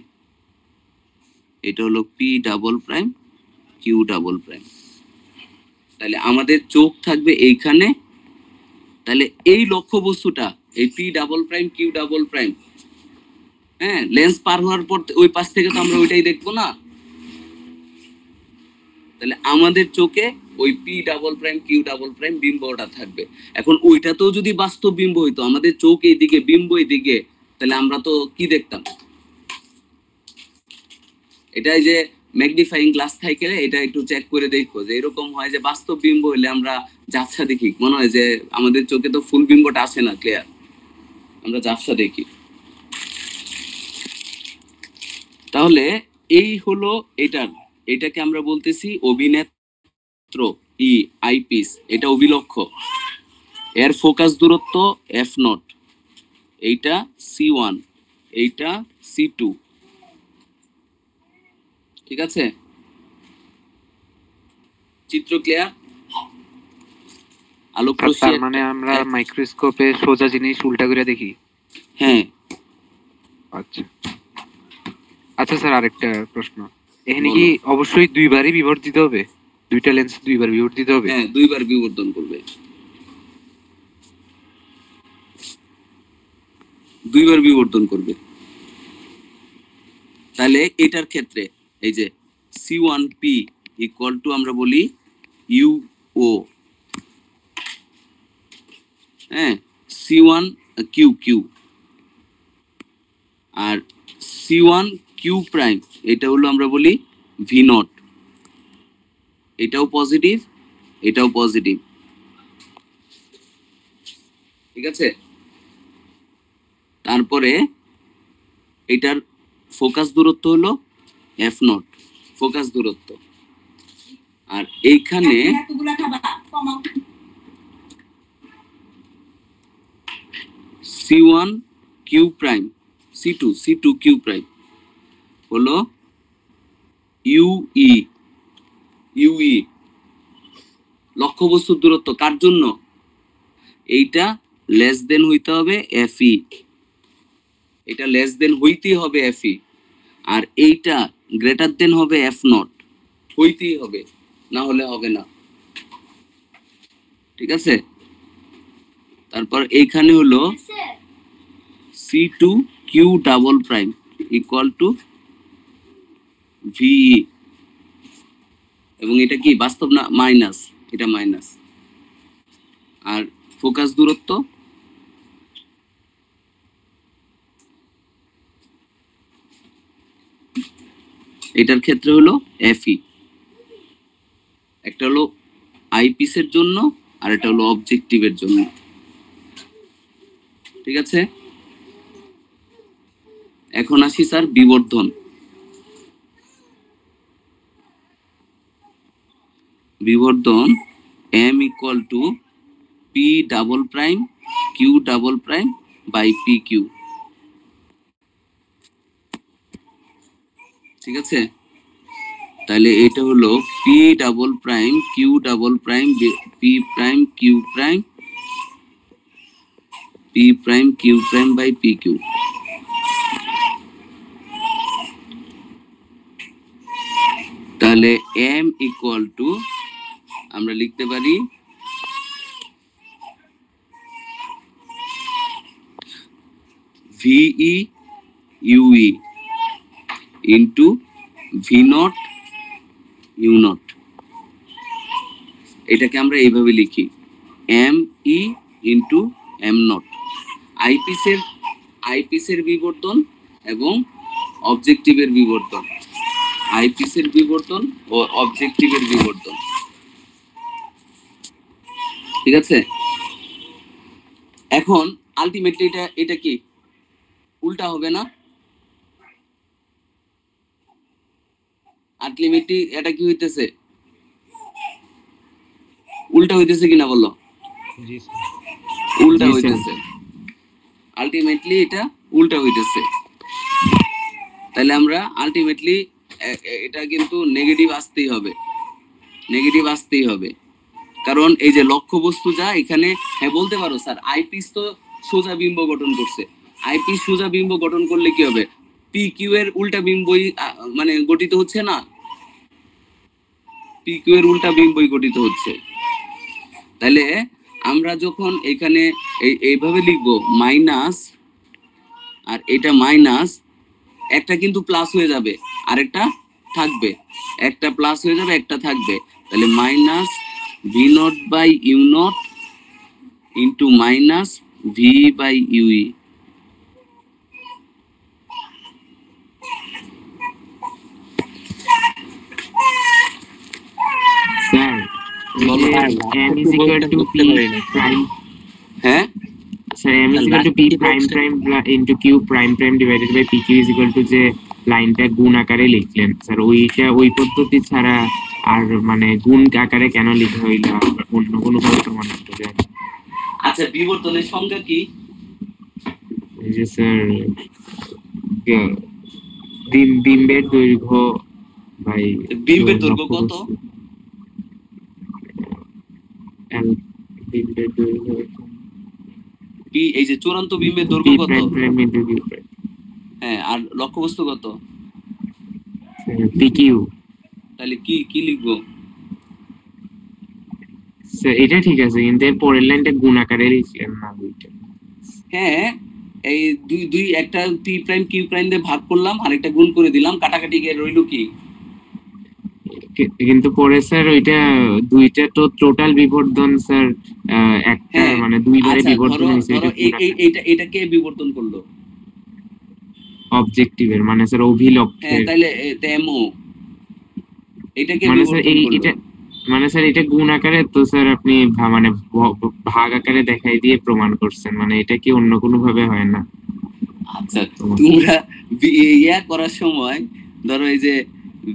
A: এটা হলো P double prime Q double prime. তাহলে আমাদের চোখ থাকবে এইখানে। তাহলে এই লক্ষ্যবস্তুটা এই P double prime Q double prime, হ্যাঁ, লেন্স পার হওয়ার পর ওই পাশ থেকে তো আমরা ওইটাই দেখবো না। তাহলে আমাদের চোখে ওই P double prime Q double prime বিম্বটা থাকবে। এখন ওইটাতেও যদি বাস্তব বিম্ব হইতো, আমাদের চোখ এইদিকে বিম্ব এইদিকে, তাহলে আমরা তো কি দেখতাম? এটাই যে ম্যাগনিফাইং গ্লাস থাকে, এটা একটু চেক করে দেখো যে এরকম হয় যে বাস্তব বিম্ব হইলে আমরা ঝাপসা দেখি, মনে হয় যে আমাদের চোখে তো ফুল বিম্বটা আসে না ক্লিয়ার, আমরা ঝাপসা দেখি। তাহলে এই হলো এটাকে আমরা বলতেছি অভিনেত্র ই আইপিস, এটা অভিলক্ষ। এর ফোকাস দূরত্ব এফ নট, এইটা C1, এইটা C2। ঠিক আছে, চিত্র ক্লিয়ার? আলোক রশ্মি
E: তার মানে আমরা মাইক্রোস্কোপে সোজা জিনিস উল্টা করে দেখি।
A: হ্যাঁ।
E: আচ্ছা আচ্ছা স্যার, আরেকটা প্রশ্ন, এখানে কি অবশ্যই দুইবারই বিবর্ধিত হবে? দুইটা লেন্স দুইবার বিবর্ধিত হবে?
A: হ্যাঁ, দুইবার বিবর্ধন করবে, দুইবার বিবর্ধন করবে। তাহলে এটার ক্ষেত্রে এই যে C1P ইকুয়াল টু আমরা বলি UO, হ্যাঁ, C1Q আর C1Q প্রাইম এটা হলো আমরা বলি V নট। এটাও পজিটিভ, এটাও পজিটিভ। ঠিক আছে, তারপরে এটার ফোকাস দূরত্ব হলো এফ নট, ফোকাস দূরত্ব। আর এইখানে C1Q প্রাইম C2Q প্রাইম হলো UE, লক্ষ্যবস্তুর দূরত্ব। কার জন্য? এইটা লেস দেন হইতে হবে FE, এটা লেস দেন হইতেই হবে FE। আর এইটা গ্রেটার দেন হবে এফ নট, হইতেই হবে, না হলে হবে না। ঠিক আছে, তারপর এইখানে হলো C two Q double prime equal to v, এবং এটা কি বাস্তব না মাইনাস, এটা মাইনাস। আর ফোকাস দূরত্ব এটার ক্ষেত্রে হলো এফই, একটা হলো আইপিসের জন্য আর এটা হলো অবজেক্টিভের জন্য। ঠিক আছে, এখন আসি স্যার বিবর্ধন। বিবর্ধন M equal to P double prime Q double prime by P Q. ঠিক আছে, তাহলে এটা হলো P double prime Q double prime P prime Q prime P prime Q prime by P Q. তাহলে এম ইকুয়াল টু আমরা লিখতে পারি V E U E into V not U not. এটাকে আমরা এইভাবে লিখি M E into M not. আইপিসের বিবর্তন এবং অবজেক্টিভের বিবর্তন, আইপিসের বিবর্তন ও অবজেক্টিভের বিবর্তন। ঠিক আছে, এখন আলটিমেটলি এটা কি উল্টা হবে না? আলটিমেটলি এটা কি হইতেছে, উল্টা হইতেছে কিনা বলো? উল্টা হইতেছে, আলটিমেটলি এটা উল্টা হইতেছে। তাহলে আমরা আলটিমেটলি এটা কিন্তু নেগেটিভ আসতেই হবে, নেগেটিভ আসতেই হবে, কারণ এই যে লক্ষ্যবস্তু যা এখানে, হ্যাঁ বলতে পারো স্যার আইপিস তো সোজা বিম্ব গঠন করছে, আইপিস সোজা বিম্ব গঠন করলে কি হবে? পি কিউ এর উল্টা বিম্বই মানে গঠিত হচ্ছে না, পি কিউ এর উল্টা বিম্বই গঠিত হচ্ছে। তাহলে আমরা যখন এখানে এইভাবে লিখবো মাইনাস, আর এটা মাইনাস, একটা কিন্তু প্লাস হয়ে যাবে আরেকটা থাকবে, একটা প্লাস হয়ে যাবে একটা থাকবে, তাহলে minus v not by u not into minus V by u e.
C: Sir m is equal to p prime,
A: হ্যাঁ
C: sir m is equal to p prime prime into q prime prime divided by pq is equal to যে লাইনটা গুণ আকারে লিখলেন sir, ওইটা ওই পদ্ধতি ছাড়া আর মানে গুণ আকারে কেন লিখা হইলো? অন্য কোনো ভাবে প্রমাণ করতে যায়?
A: আচ্ছা, বিবর্তনের সংখ্যা কি?
C: এই যে স্যার বিম্বের দৈর্ঘ্য বাই
A: বিম্বের দৈর্ঘ্য কত?
C: বিম্বের দৈর্ঘ্য
A: পি, এই যে চূড়ান্ত বিম্বের দৈর্ঘ্য কত?
C: p',
A: হ্যাঁ, আর লক্ষ্যবস্তু কত?
C: pq।
A: তাহলে কি কি লিখবো?
C: স্যার এটা ঠিক আছে, কিন্তু এর পরের লাইনটা গুণ আকারে লিখলেন না ওইটা।
A: হ্যাঁ, এই দুই দুই একটা পি প্রাইম কিউ প্রাইম দিয়ে ভাগ করলাম, আরেকটা গুণ করে দিলাম, কাটাকাটি গিয়ে রইলো কি?
C: কিন্তু পরে স্যার ওইটা দুইটা তো টোটাল বিবর্ধন স্যার, একটা
A: হ্যাঁ,
C: মানে দুইবারে
A: আচ্ছা
C: বিবর্ধন
A: ধরো
C: হয়েছে,
A: ধরো এটা কে বিবর্তন করলো?
C: অবজেক্টিভের মানে স্যার
A: হ্যাঁ,
C: অভিলক্ষের।
A: তাহলে এমও এটা কে
C: মানে স্যার
A: বিবর্তন করলো?
C: এটা মানে স্যার এটা গুণ আকারে তো স্যার আপনি মানে ভাগ আকারে দেখাই দিয়ে প্রমাণ করছেন, মানে এটা কি অন্য কোনো ভাবে হয় না?
A: আচ্ছা, তোমরা ইয়া করার সময় ধরো এই যে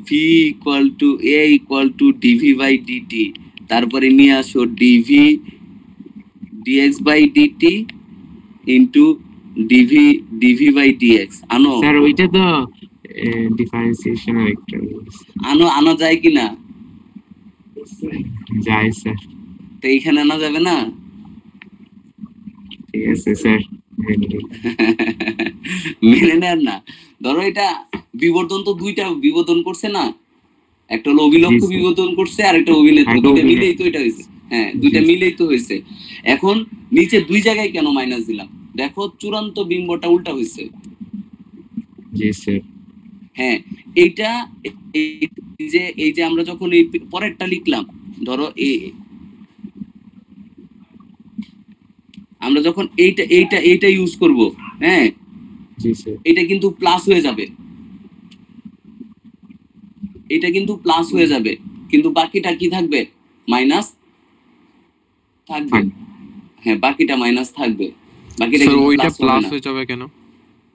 A: v equal to a equal to dv by dt, তারপরে নিয়ে আসো dv dx by dt into dv by dx. আনো
C: স্যার ওইটা তো ডিফারেন্সিয়েশন ভেক্টর
A: আনো যায় কিনা?
C: যায় স্যার।
A: তো এইখানে আনা যাবে না?
C: ঠিক আছে স্যার,
A: মেনে নেন না, ধরো এটা বিবর্ধন তো দুইটা বিবর্ধন করছে না, একটা হলো অভিলক্ষ
C: জি, স্যার।
A: বিবর্ধন করছে আর একটা অভিনেত্র,
C: একটা
A: দুইটা
C: অভিনেত্র।
A: মিলেই তো এটা হয়েছে। হ্যাঁ, দুইটা
C: জি,
A: মিলেই তো হয়েছে। এখন নিচে দুই জায়গায় কেন মাইনাস দিলাম? দেখো চূড়ান্ত বিম্বটা উল্টা হয়েছে।
C: জি স্যার।
A: হ্যাঁ, এইটা এই যে আমরা যখন এই পরেরটা লিখলাম, ধরো আমরা যখন এইটা ইউজ করব, হ্যাঁ,
C: জি স্যার।
A: এটা কিন্তু প্লাস হয়ে যাবে, এটা কিন্তু প্লাস হয়ে যাবে, কিন্তু বাকিটা কি থাকবে? মাইনাস থাকবে। হ্যাঁ, বাকিটা মাইনাস থাকবে, বাকিটা
F: স্যার
A: কিন্তু
F: ওইটা
A: প্লাস হবে
F: প্লাস
A: না।
F: হয়ে যাবে কেন?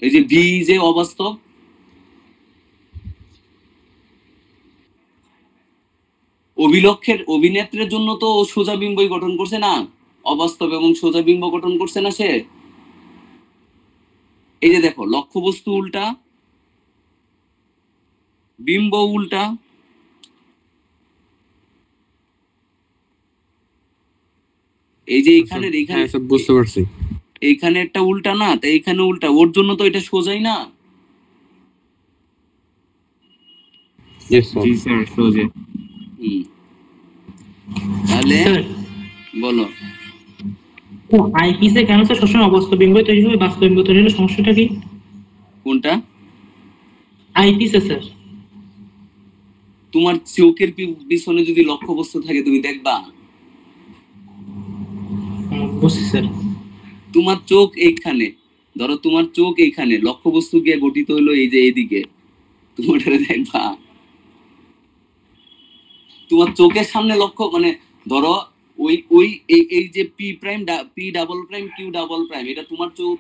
A: এই যে ভি যে অবাস্তব, অভিলক্ষের অভিনেত্রের জন্য তো ও সোজা বিম্বই গঠন করছে না, অবাস্তব এবং সোজা বিম্ব গঠন করছে না সে। এই যে দেখো লক্ষ্যবস্তু উল্টা, বিম্ব উল্টা, এই যে এখানে
F: হ্যাঁ স্যার বুঝতে পারছি।
A: এইখানে একটা উল্টা না, তাই এইখানে উল্টা, ওর জন্য তো এটা সোজাই না।
F: Yes sir.
C: জি স্যার, সোজা।
A: তাহলে
J: স্যার
A: বলো,
J: ও আইপিসে কেন স্যার সবসময় অবাস্তব বিম্ব তৈরি হবে, বাস্তব বিম্ব তৈরি হলে সমস্যাটা কি?
A: কোনটা?
J: আইপিসে স্যার।
A: তোমার চোখের পিছনে যদি লক্ষ্যবস্তু থাকে তুমি দেখবা?
J: বুঝছি স্যার।
A: তোমার চোখ এইখানে, ধরো তোমার চোখ এইখানে, লক্ষ্যবস্তু গিয়ে গঠিত হলো এই যে এইদিকে, তুমি ওটা দেখবা? তোমার চোখের সামনে লক্ষ্য, মানে ধরো ওই ওই এই যে P prime P double prime Q double prime, এটা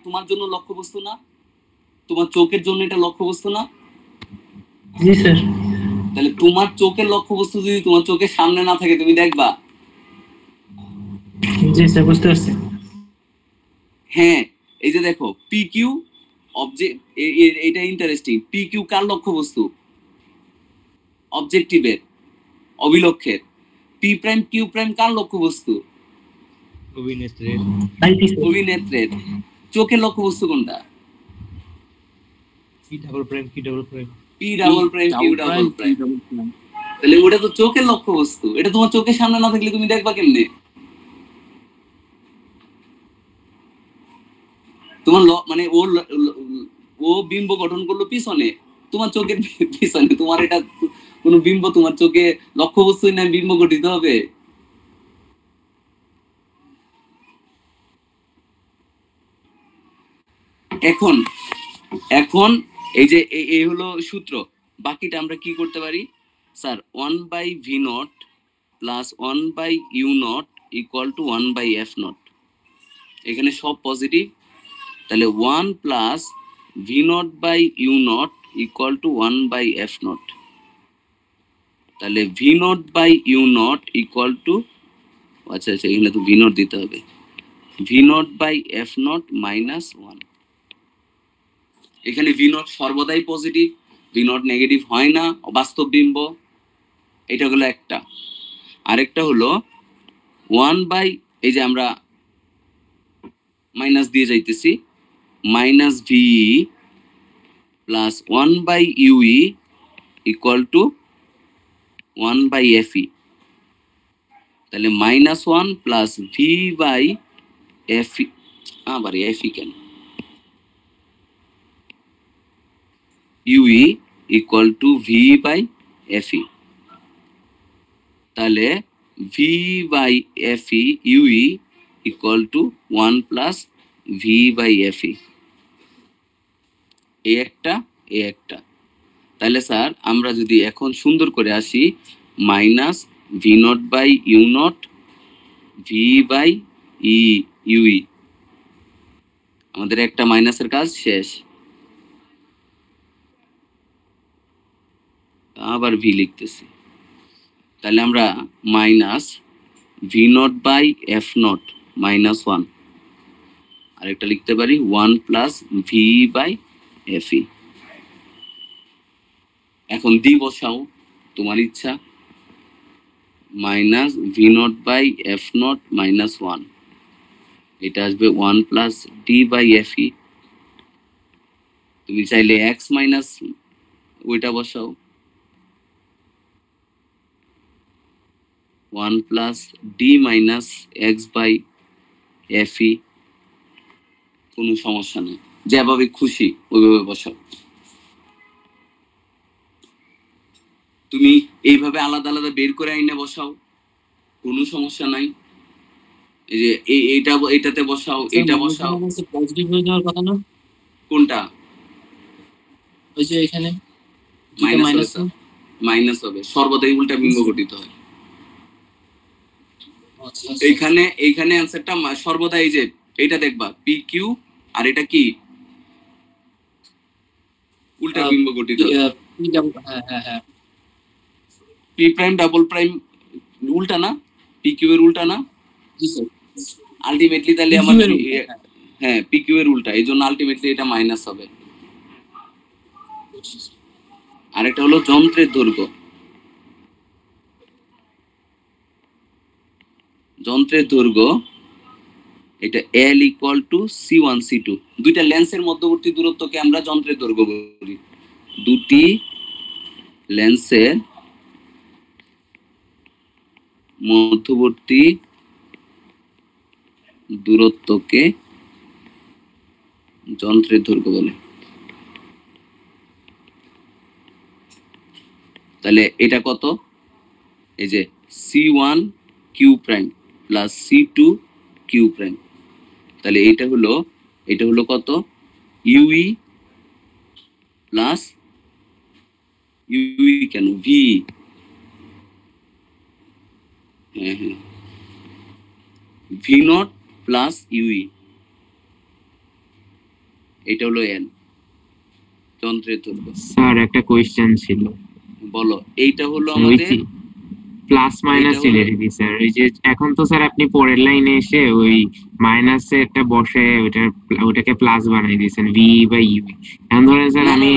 A: তোমার জন্য লক্ষ্যবস্তু না? তোমার চোখের জন্য এটা লক্ষ্যবস্তু না?
J: জি স্যার।
A: তাহলে তোমার চোখের লক্ষ্যবস্তু যদি তোমার চোখের সামনে না থাকে তুমি দেখবা?
J: জি স্যার বুঝতে পারছি।
A: হ্যাঁ, এই যে দেখো পি কিউ অবজেক্ট, এটা ইন্টারেস্টিং। পি কিউ কার লক্ষ্যবস্তু? অবজেক্টিভের, অভিলক্ষের। পি প্রাইম কিউ প্রাইম কার লক্ষ্যবস্তু?
J: আইপিসে।
A: অভিনেত্রের। চোখের লক্ষ্যবস্তু কোনটা? P double prime Q double prime. তাহলে ওটা তো চোখের লক্ষ্যবস্তু, এটা তোমার চোখের সামনে না থাকলে তুমি দেখবা কেমনে? তোমার মানে ও বিম্ব গঠন করলো পিছনে, তোমার চোখের পিছনে, তোমার এটা কোন বিম্ব তোমার চোখে লক্ষ্যবস্তুই না, বিম্ব গঠিত হবে? এখন এখন এই যে এই হলো সূত্র, বাকিটা আমরা কি করতে পারি? Sir 1/v0 plus 1/u0 equal to 1/f0, এখানে সব পজিটিভ, তাহলে 1 plus v0/u0 equal to 1/f0, তাহলে v0/u0 ইকুয়াল টু, আচ্ছা আচ্ছা এখানে তো v0 দিতে হবে, v0/f0 মাইনাস 1। এখানে v0 সর্বদাই পজিটিভ, v0 নেগেটিভ হয় না, অবাস্তব বিম্ব। এটা হলো একটা। আরেকটা হলো 1 এই যে আমরা মাইনাস দিয়ে যাইতেছি, minus V plus 1/ue equal to 1/fe, তাহলে -1 প্লাস v/fe, আবার fe কেন, ue ইকুয়াল টু v/fe, তাহলে v/fe ue equal to 1 plus v/fe। এই একটা। তাহলে স্যার আমরা যদি এখন সুন্দর করে আসি, মাইনাস v0/u0 v/ue, আমাদের একটা মাইনাসের কাজ শেষ। আবার ভি লিখতেছি, তাহলে আমরা মাইনাস v0/f0 মাইনাস 1, আরেকটা লিখতে পারি 1 প্লাস v/fe। এখন দি বসাও, তোমার ইচ্ছা। মাইনাস v0/f0 মাইনাস 1, এটা আসবে 1 প্লাস d/fe, তুমি চাইলে x মাইনাস ওইটা বসাও 1 plus D minus x by f e, কোনো সমস্যা নেই, যেভাবে খুশি ওইভাবে বসাও। তুমি এইভাবে আলাদা আলাদা বের করে আইনে বসাও, কোনো সমস্যা নাই। এই যে এইটাতে বসাও, এটা বসাও।
I: পজিটিভ হয়ে যাওয়ার কথা না?
A: কোনটা?
I: ওই যে এখানে
A: মাইনাস হবে, সর্বদাই উল্টা বিম্ব গঠিত হয়। এইখানে অ্যান্সারটা সর্বদা এই যে এইটা দেখবা পি কিউ, আর এটা কি উল্টা বিম্ব গঠিত। পি প্রাইম ডাবল প্রাইম উল্টা না, পি কিউ এর উল্টা না? আলটিমেটলি তাহলে আমার হ্যাঁ পি কিউ এর উল্টা, এই জন্য আলটিমেটলি এটা মাইনাস হবে। আরেকটা হলো যন্ত্রের দৈর্ঘ্য। যন্ত্রের দৈর্ঘ্য এটা L equal to C1 C2, দুইটা লেন্সের মধ্যবর্তী দূরত্বকে আমরা যন্ত্রের দৈর্ঘ্য বলি। দুটি লেন্সের মধ্যবর্তী দূরত্বকে যন্ত্রের দৈর্ঘ্য বলে। তাহলে এটা কত? এই যে C1 Q prime plus C2 Q prime, তাহলে এটা হলো কত? ইউই প্লাস ইউই কেন ভি, হ্যাঁ ভি নট প্লাস ইউই, এটা হলো এন যন্ত্রের দৈর্ঘ্য।
C: স্যার একটা কোয়েশ্চেন ছিল।
A: বলো। এইটা হলো আমাদের
C: প্লাস মাইনাস রিলেটিভ স্যার। ওই যে এখন তো স্যার আপনি পরের লাইনে এসে ওই মাইনাসে একটা বসে ওটাকে প্লাস বানাই দিয়েছেন ভি বাই ইউ। এখন ধরেন স্যার আমি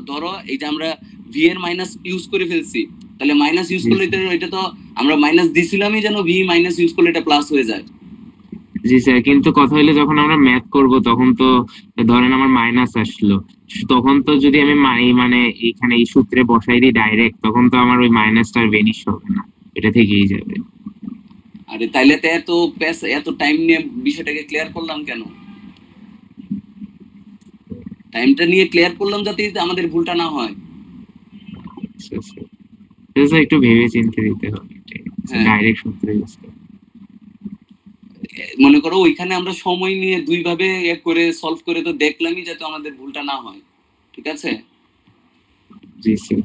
A: ধরো এই যে আমরা ভি এর মাইনাস ইউজ করে ফেলছি, তাহলে মাইনাস ইউজ করলে এটা তো আমরা মাইনাস দিছিলামই যেন ভি মাইনাস ইউজ করলে এটা প্লাস হয়ে যায়।
C: জি স্যার, কিন্তু কথা হইলে যখন আমরা ম্যাথ করব তখন তো ধরেন আমার মাইনাস আসলো, তখন তো যদি আমি মানে এখানে এই সূত্রে বসাই দিই ডাইরেক্ট, তখন তো আমার ওই মাইনাসটা আর ভ্যানিশ হবে না, এটা থেকেই যাবে।
A: আরে তাইলে তো এত টাইম নিয়ে বিষয়টাকে ক্লিয়ার করলাম কেন? টাইমটা নিয়ে ক্লিয়ার করলাম যাতে আমাদের ভুলটা না হয়।
C: স্যার একটু ভেবে চিন্তে দিতে হবে, ডাইরেক্ট সূত্রে ইউজ করে।
A: মনে করো ওইখানে আমরা সময় নিয়ে দুই ভাবে করে সলভ করে তো দেখলামই যাতে আমাদের ভুলটা না হয়, ঠিক আছে?
C: জি স্যার।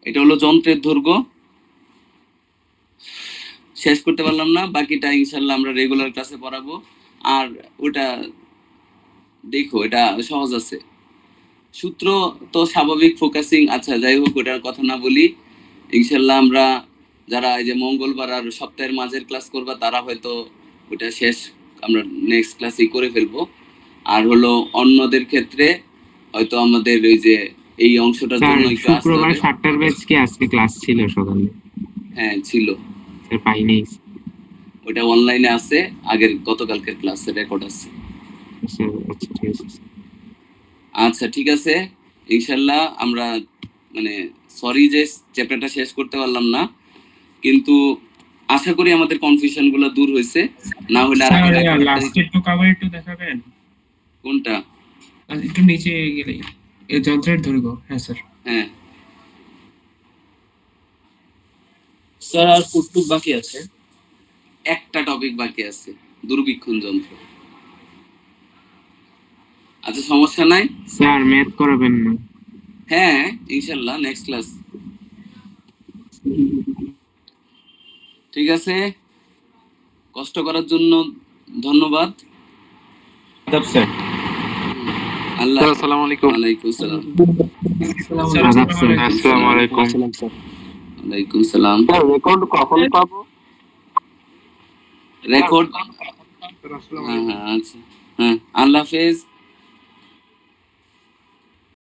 A: এটা হলো যন্ত্রের দৈর্ঘ্য। শেষ করতে পারলাম না, বাকিটা ইনশাআল্লাহ আমরা রেগুলার ক্লাসে পড়াবো। আর ওটা দেখো, এটা সহজ আছে, সূত্র তো স্বাভাবিক ফোকাসিং। আচ্ছা যাই হোক, ওটার কথা না বলি। ইনশাআল্লাহ আমরা যারা এই যে মঙ্গলবার আর সপ্তাহের মাঝের ক্লাস করবা তারা হয়তো ওটা শেষ আমরা নেক্সট ক্লাসেই করে ফেলবো। আর হলো অন্যদের ক্ষেত্রে হয়তো আমাদের ওই যে এই অংশটার জন্য একটু
C: শুক্রবার 7টার ব্যাচ কি আজকে ক্লাস ছিল সকালে?
A: হ্যাঁ ছিল
C: স্যার, পাইনি।
A: ওটা অনলাইনে আছে, আগের গতকালকের ক্লাসের রেকর্ড আছে। আচ্ছা ঠিক আছে, ইনশাআল্লাহ আমরা মানে সরি যে চ্যাপ্টারটা শেষ করতে পারলাম না, কিন্তু আশা করি আমাদের কনফিউশন গুলো দূর হয়েছে। না হলে আর
K: লাস্ট একটু কভার একটু দেখাবেন।
A: কোনটা?
K: একটু নিচে গেলেই এই যন্ত্রের দৈর্ঘ্য। হ্যাঁ স্যার।
A: হ্যাঁ
I: স্যার আর কতটুকু বাকি আছে?
A: একটা টপিক বাকি আছে, দূরবীক্ষণ যন্ত্র। আচ্ছা সমস্যা নাই
C: স্যার, ম্যাথ করাবেন না?
A: হ্যাঁ ইনশাআল্লাহ নেক্সট ক্লাস। ঠিক আছে, কষ্ট করার জন্য ধন্যবাদ।
I: স্যার
A: আল্লাহ।
E: আসসালামু আলাইকুম।
A: ওয়ালাইকুম আসসালাম।
E: আসসালামু আলাইকুম।
A: ওয়ালাইকুম আসসালাম।
B: রেকর্ড কখন পাবো?
A: রেকর্ড হ্যাঁ আচ্ছা, হ্যাঁ আল্লাহ হাফেজ।